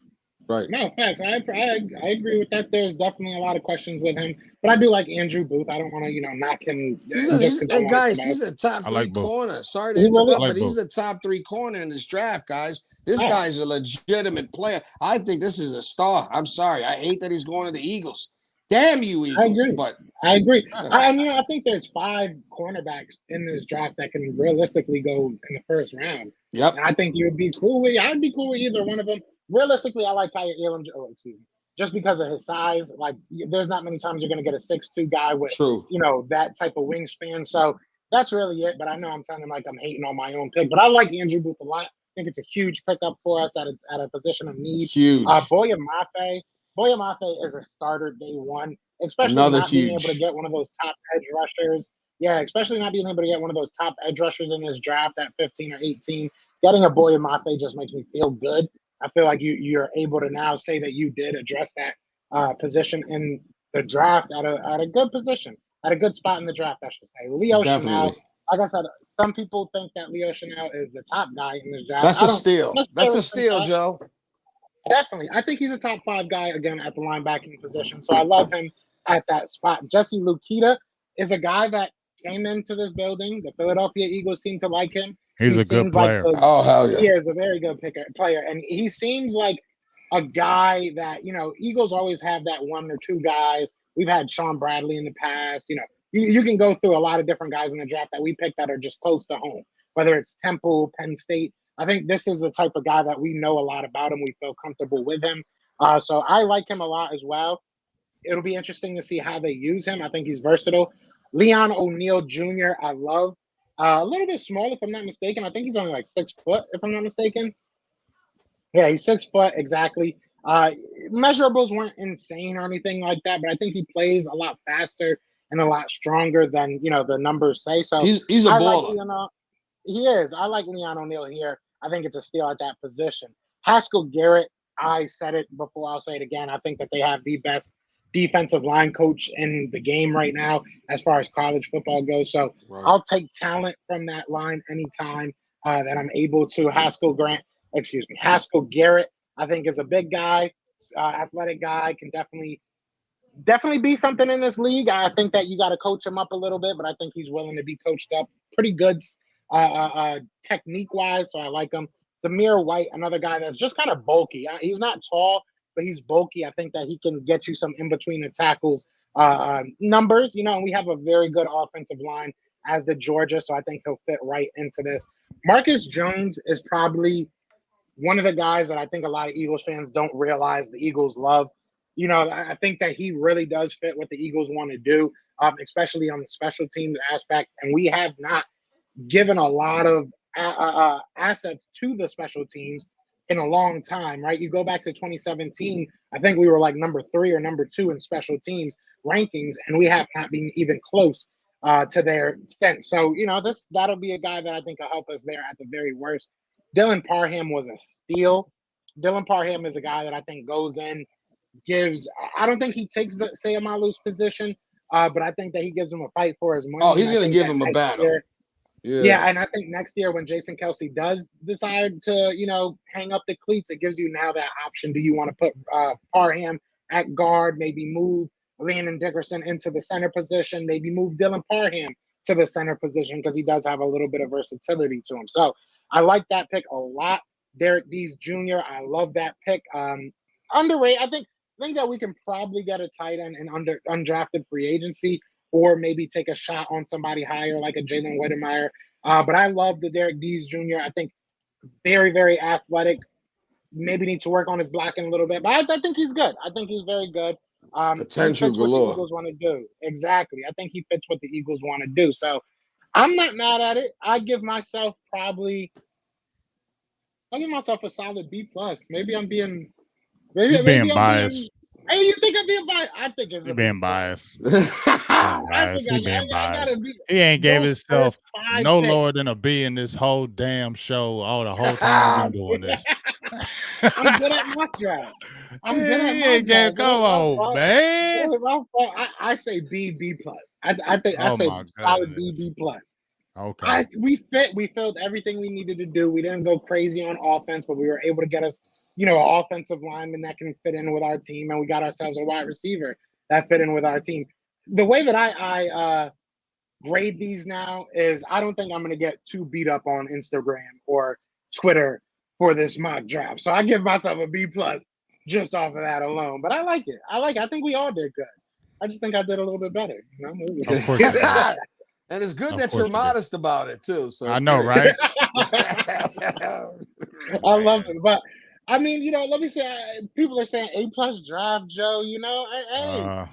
Right. No, facts. I agree with that. There's definitely a lot of questions with him, but I do like Andrew Booth. I don't want to, knock him. Hey guys, he's a top 3 corner. Sorry to interrupt, but he's a top 3 corner in this draft, guys. This guy's a legitimate player. I think this is a star. I'm sorry. I hate that he's going to the Eagles. Damn you, I Eagles. agree. But I agree. I think there's 5 cornerbacks in this draft that can realistically go in the first round. yep, And I think you would be cool with. I'd be cool with either one of them. Realistically, I like Tyler Elam. Oh, excuse me. Just because of his size, like there's not many times you're going to get a 6'2" guy with true. that type of wingspan. So that's really it. But I know I'm sounding like I'm hating on my own pick. But I like Andrew Booth a lot. I think it's a huge pickup for us at a position of need. Huge. Boya Mafe is a starter day one, especially Another not being able to huge. get one of those top edge rushers. Yeah, especially not being able to get one of those top edge rushers in this draft at 15 or 18. Getting a Boya Mafe just makes me feel good. I feel like you're able to now say that you did address that position in the draft at a good position, at a good spot in the draft, I should say. Leo Definitely. Chanel, like I said, some people think that Leo Chanel is the top guy in this draft. That's I a don't steal. That's necessarily a think steal, that. Joe. Definitely. I think he's a top 5 guy again at the linebacking position. So I love him at that spot. Jesse Lukita is a guy that came into this building. The Philadelphia Eagles seem to like him. He's He a good seems like player. Oh, hell he yeah. is a very good player. And he seems like a guy that, Eagles always have that 1 or 2 guys. We've had Sean Bradley in the past. You can go through a lot of different guys in the draft that we picked that are just close to home, whether it's Temple, Penn State. I think this is the type of guy that we know a lot about him. We feel comfortable with him. So I like him a lot as well. It'll be interesting to see how they use him. I think he's versatile. Leon O'Neal Jr., I love. A little bit small, if I'm not mistaken. I think he's only like 6 foot, if I'm not mistaken. Yeah, he's 6 foot exactly. Measurables weren't insane or anything like that, but I think he plays a lot faster and a lot stronger than the numbers say. So He's a I like baller. Leon. He is. I like Leon O'Neal here. I think it's a steal at that position. Haskell Garrett, I said it before, I'll say it again. I think that they have the best defensive line coach in the game right now as far as college football goes. So Right. I'll take talent from that line anytime that I'm able to. Haskell Garrett, I think is a big guy, athletic guy, can definitely be something in this league. I think that you got to coach him up a little bit, but I think he's willing to be coached up pretty good technique wise. So I like him. Zamir White, another guy that's just kind of bulky. He's not tall, but he's bulky. I think that he can get you some in between the tackles numbers, and we have a very good offensive line as the Georgia. So I think he'll fit right into this. Marcus Jones is probably one of the guys that I think a lot of Eagles fans don't realize the Eagles love. I think that he really does fit what the Eagles want to do, especially on the special teams aspect. And we have not given a lot of assets to the special teams in a long time, right? You go back to 2017, I think we were like number 3 or number 2 in special teams rankings, and we have not been even close to their extent. So, that'll be a guy that I think will help us there at the very worst. Dylan Parham was a steal. Dylan Parham is a guy that I think goes in, I don't think he takes Sayamalu's position, but I think that he gives him a fight for his money. Oh, he's going to give him a battle. Yeah, and I think next year when Jason Kelsey does decide to, hang up the cleats, it gives you now that option. Do you want to put Parham at guard, maybe move Landon Dickerson into the center position, maybe move Dylan Parham to the center position because he does have a little bit of versatility to him. So I like that pick a lot. Derek Dees Jr., I love that pick. Underrated. I think that we can probably get a tight end in undrafted free agency, or maybe take a shot on somebody higher like a Jalen Whittemire. But I love the Derek Dees Jr. I think very, very athletic. Maybe need to work on his blocking a little bit, but I think he's good. I think he's very good. Potential he fits galore. what the Eagles want to do. Exactly. I think he fits what the Eagles want to do. So I'm not mad at it. I give myself a solid B plus. Maybe I'm being biased. Hey, you think I'm being biased? I think it's being biased. I gotta be. He ain't gave himself no picks. lower than a B in this whole damn show. The whole time we've been doing this. I'm good at mock draft. I'm good at mock draft. Come on, man. I say B plus. I think I say solid B plus. Okay. We filled everything we needed to do. We didn't go crazy on offense, but we were able to get us, an offensive lineman that can fit in with our team, and we got ourselves a wide receiver that fit in with our team. The way that I grade these now is I don't think I'm going to get too beat up on Instagram or Twitter for this mock draft. So I give myself a B plus just off of that alone. But I like it. I think we all did good. I just think I did a little bit better. You know? Of course you did. And it's good Of that course you're you did. modest about it too. So I it's know, great. right? I love it, but I mean, let me say, people are saying A+ draft, Joe. Hey, Here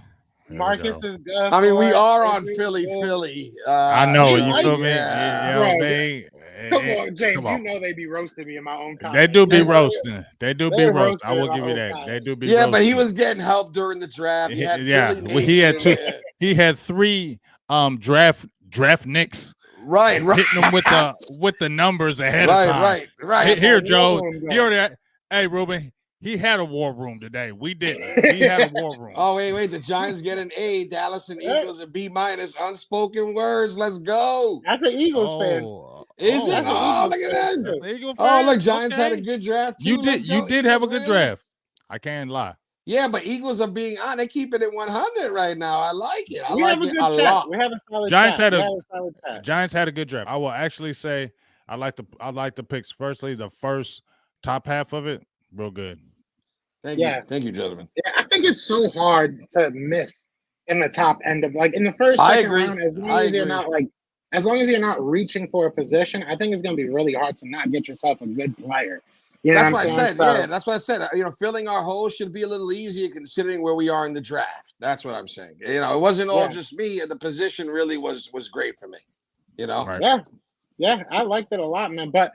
we Marcus go. is good I mean, for we it. are on Adrian's Philly, good. Philly. I know, you I- feel me? Yeah. You know, Bro, come on, James. come You on. know they be roasting me in my own They comments. do be roasting. They do be They roasting. I roasting in will my give you own that. They comments. do be Yeah, but he roasting. was getting help during the draft. You had Yeah, Philly well, he had Nation. two. He had 3 draft nicks Right, right. hitting them with the numbers ahead of Right, time. right. Here, My Joe. war room He guy. already. Hey, Ruben. He had a war room today. We didn't. He had a war room. Oh, wait. The Giants get an A. Dallas and Eagles a B-. Unspoken words. Let's go. That's an Eagles fan. Is it? That's an Oh, Eagles look at fan. that. That's the Eagle Oh, fan? look, Giants had a Okay. good draft too. You did. Let's go, You did have a Eagles good draft. wins. I can't lie. Yeah, but Eagles are being on. They keep it at 100 right now. I like it. I We like have a it good a chat. lot. We have a solid Giants chat. had We a have a solid chat. Giants had a good draft. I will actually say I like the picks. Firstly, the first top half of it, real good. Thank you, gentlemen. Yeah, I think it's so hard to miss in the top end of in the first, I second agree. round, as long I as you're agree. not as long as you're not reaching for a position, I think it's gonna be really hard to not get yourself a good player. You know That's what what I'm I saying? said. Yeah, that's what I said. Filling our holes should be a little easier considering where we are in the draft. That's what I'm saying. It wasn't all just me. The position really was great for me. Right. Yeah, I liked it a lot, man. But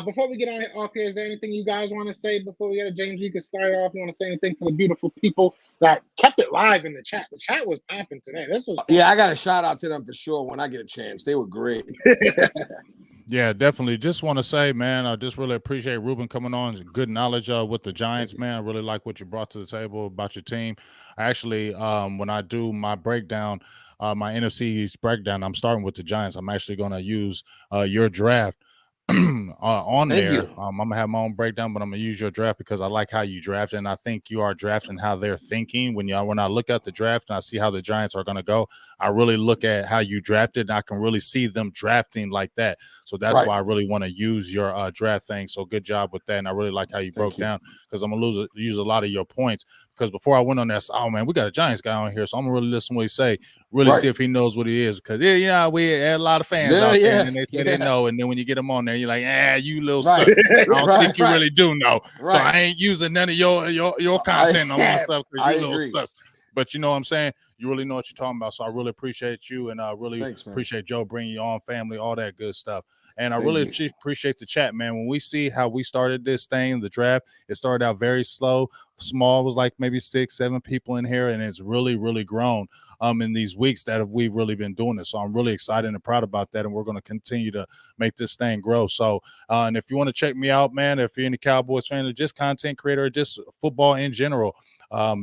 before we get off here, is there anything you guys want to say before we get to James? You can start off. You want to say anything to the beautiful people that kept it live in the chat? The chat was popping today. This was fun. Yeah, I got a shout out to them for sure when I get a chance. They were great. Yeah, definitely. Just want to say, man, I just really appreciate Ruben coming on. Good knowledge with the Giants, man. I really like what you brought to the table about your team. Actually, when I do my breakdown, my NFC East breakdown, I'm starting with the Giants. I'm actually going to use your draft on Thank there. you. I'm gonna have my own breakdown, but I'm gonna use your draft because I like how you draft, and I think you are drafting how they're thinking. When I look at the draft and I see how the Giants are gonna go, I really look at how you drafted, and I can really see them drafting like that. So that's why I really want to use your draft thing. So good job with that, and I really like how you broke down because I'm gonna use a lot of your points. Because before I went on there, I said, oh man, we got a Giants guy on here, so I'm gonna really listen to what he say, really see if he knows what he is. Because we had a lot of fans out there, and they said they know, and then when you get them on there, you're like, you little sus. I don't think you really do know. So I ain't using none of your content on my stuff because you little sus. But you know what I'm saying? You really know what you're talking about. So I really appreciate you, and I really appreciate Joe bringing you on, family, all that good stuff. And I really appreciate the chat, man. When we see how we started this thing, the draft, it started out very slow, small. It was like maybe 6, 7 people in here, and it's really, really grown in these weeks that we've really been doing this. So I'm really excited and proud about that, and we're going to continue to make this thing grow. So, and if you want to check me out, man, if you're any Cowboys fan or just content creator or just football in general,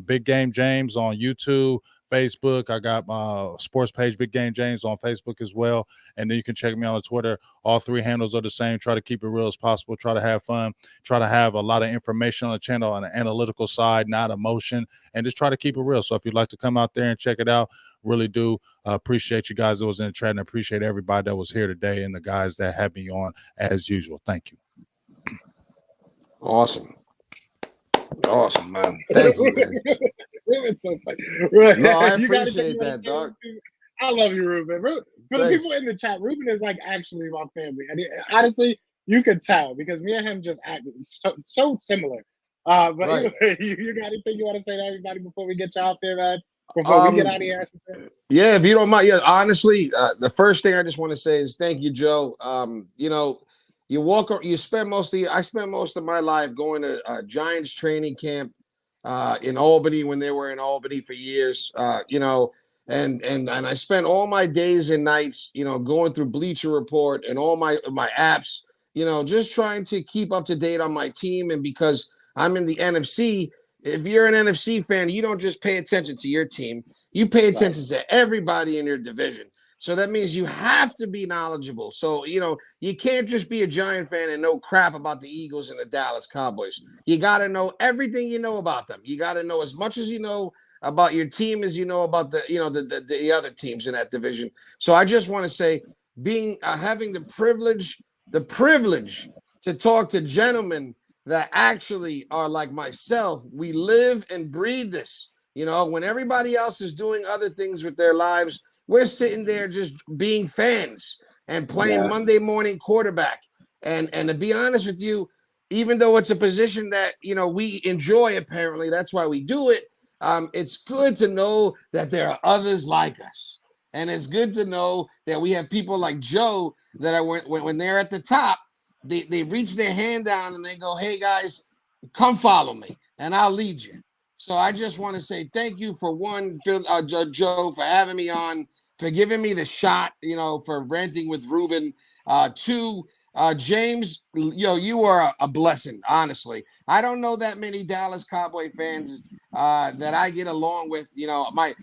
Big Game James on YouTube, Facebook. I got my sports page, Big Game James, on Facebook as well. And then you can check me out on Twitter. All 3 handles are the same. Try to keep it real as possible. Try to have fun. Try to have a lot of information on the channel on the analytical side, not emotion, and just try to keep it real. So if you'd like to come out there and check it out, really do appreciate you guys that was in the chat, and appreciate everybody that was here today and the guys that had me on as usual. Thank you. Awesome, man. Thank you, man. Ruben's so funny. No, I appreciate that, dog. I love you, Ruben. For the people in the chat, Ruben is actually my family. And honestly, you could tell because me and him just act so similar. But anyway, you got anything you want to say to everybody before we get you out there, man? Before we get out of here, yeah, if you don't mind. Yeah, honestly, the first thing I just want to say is thank you, Joe. I spent most of my life going to Giants training camp in Albany when they were in Albany for years. And I spent all my days and nights, going through Bleacher Report and all my apps, just trying to keep up to date on my team. And because I'm in the NFC, if you're an NFC fan, you don't just pay attention to your team. You pay attention to everybody in your division. So that means you have to be knowledgeable. So, you can't just be a Giant fan and know crap about the Eagles and the Dallas Cowboys. You got to know everything you know about them. You got to know as much as you know about your team as you know about the other teams in that division. So I just want to say, having the privilege to talk to gentlemen that actually are like myself, we live and breathe this. You know, when everybody else is doing other things with their lives, we're sitting there just being fans and playing Monday morning quarterback. And to be honest with you, even though it's a position that, you know, we enjoy, apparently, that's why we do it. It's good to know that there are others like us. And it's good to know that we have people like Joe that are when they're at the top, they reach their hand down and they go, hey, guys, come follow me and I'll lead you. So I just want to say thank you for one, Joe, for having me on, for giving me the shot, you know, for ranting with Ruben. Two, James, you are a blessing, honestly. I don't know that many Dallas Cowboy fans that I get along with. You know, my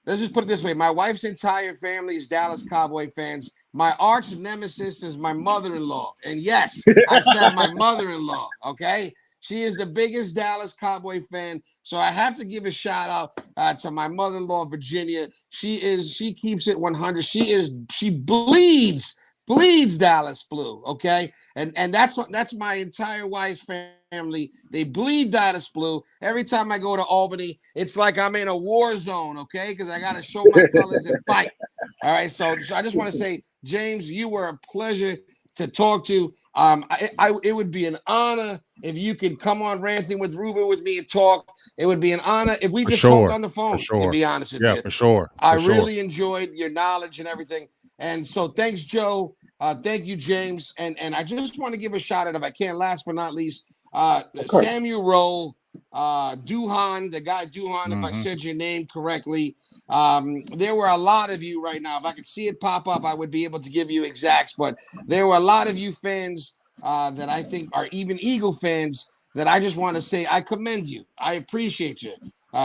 let's just put it this way. My wife's entire family is Dallas Cowboy fans. My arch nemesis is my mother-in-law. And yes, I said my mother-in-law, okay? She is the biggest Dallas Cowboy fan. So I have to give a shout out to my mother-in-law, Virginia. She keeps it 100. She bleeds Dallas blue, okay? And that's my entire wife's family. They bleed Dallas blue. Every time I go to Albany, it's like I'm in a war zone, okay? Because I got to show my colors and fight. All right, so I just want to say, James, you were a pleasure to talk to. It would be an honor if you could come on Ranting with Ruben with me and talk. It would be an honor if we just talked on the phone, to be honest with you. Yeah, for sure. I really enjoyed your knowledge and everything. And so thanks, Joe. Thank you, James. And I just want to give a shout out, if I can, last but not least, Samuel Rowe, Duhan, the guy Duhan, if I said your name correctly. There were a lot of you right now. If I could see it pop up, I would be able to give you exacts. But there were a lot of you fans that I think are even Eagle fans that I just want to say I commend you. I appreciate you.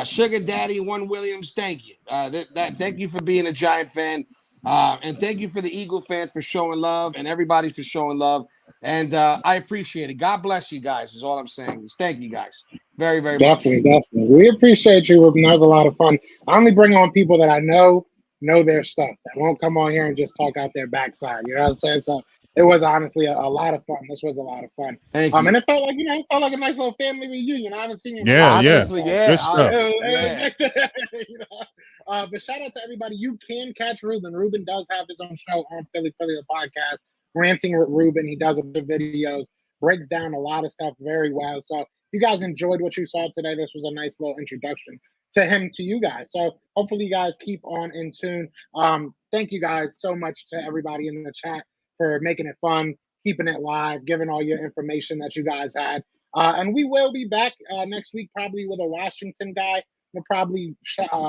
Sugar Daddy One Williams, thank you. Thank you for being a Giant fan. And thank you for the Eagle fans for showing love and everybody for showing love. And I appreciate it. God bless you guys is all I'm saying. Thank you guys very, very much. Definitely. We appreciate you, Ruben. That was a lot of fun. I only bring on people that I know their stuff. That won't come on here and just talk out their backside. You know what I'm saying? So it was honestly a lot of fun. This was a lot of fun. Thank you. And it felt like, it felt like a nice little family reunion. I haven't seen you. Honestly, Good stuff. But shout out to everybody. You can catch Ruben. Ruben does have his own show on Philly the podcast, Ranting with Ruben. He does a bunch of videos, breaks down a lot of stuff very well. So if you guys enjoyed what you saw today, this was a nice little introduction to him, to you guys. So hopefully you guys keep on in tune. Thank you guys so much to everybody in the chat for making it fun, keeping it live, giving all your information that you guys had. And we will be back next week, probably with a Washington guy. We'll probably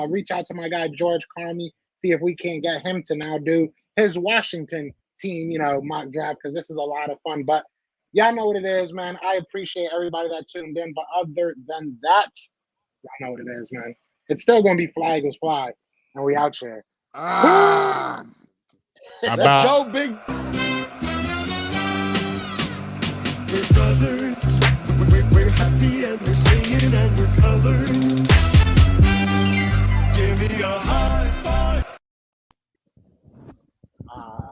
reach out to my guy, George Carmi, see if we can get him to now do his Washington team, mock draft, because this is a lot of fun. But y'all know what it is, man. I appreciate everybody that tuned in. But other than that, y'all know what it is, man. It's still going to be Fly Eagles Fly. And we out here. Let's go, big.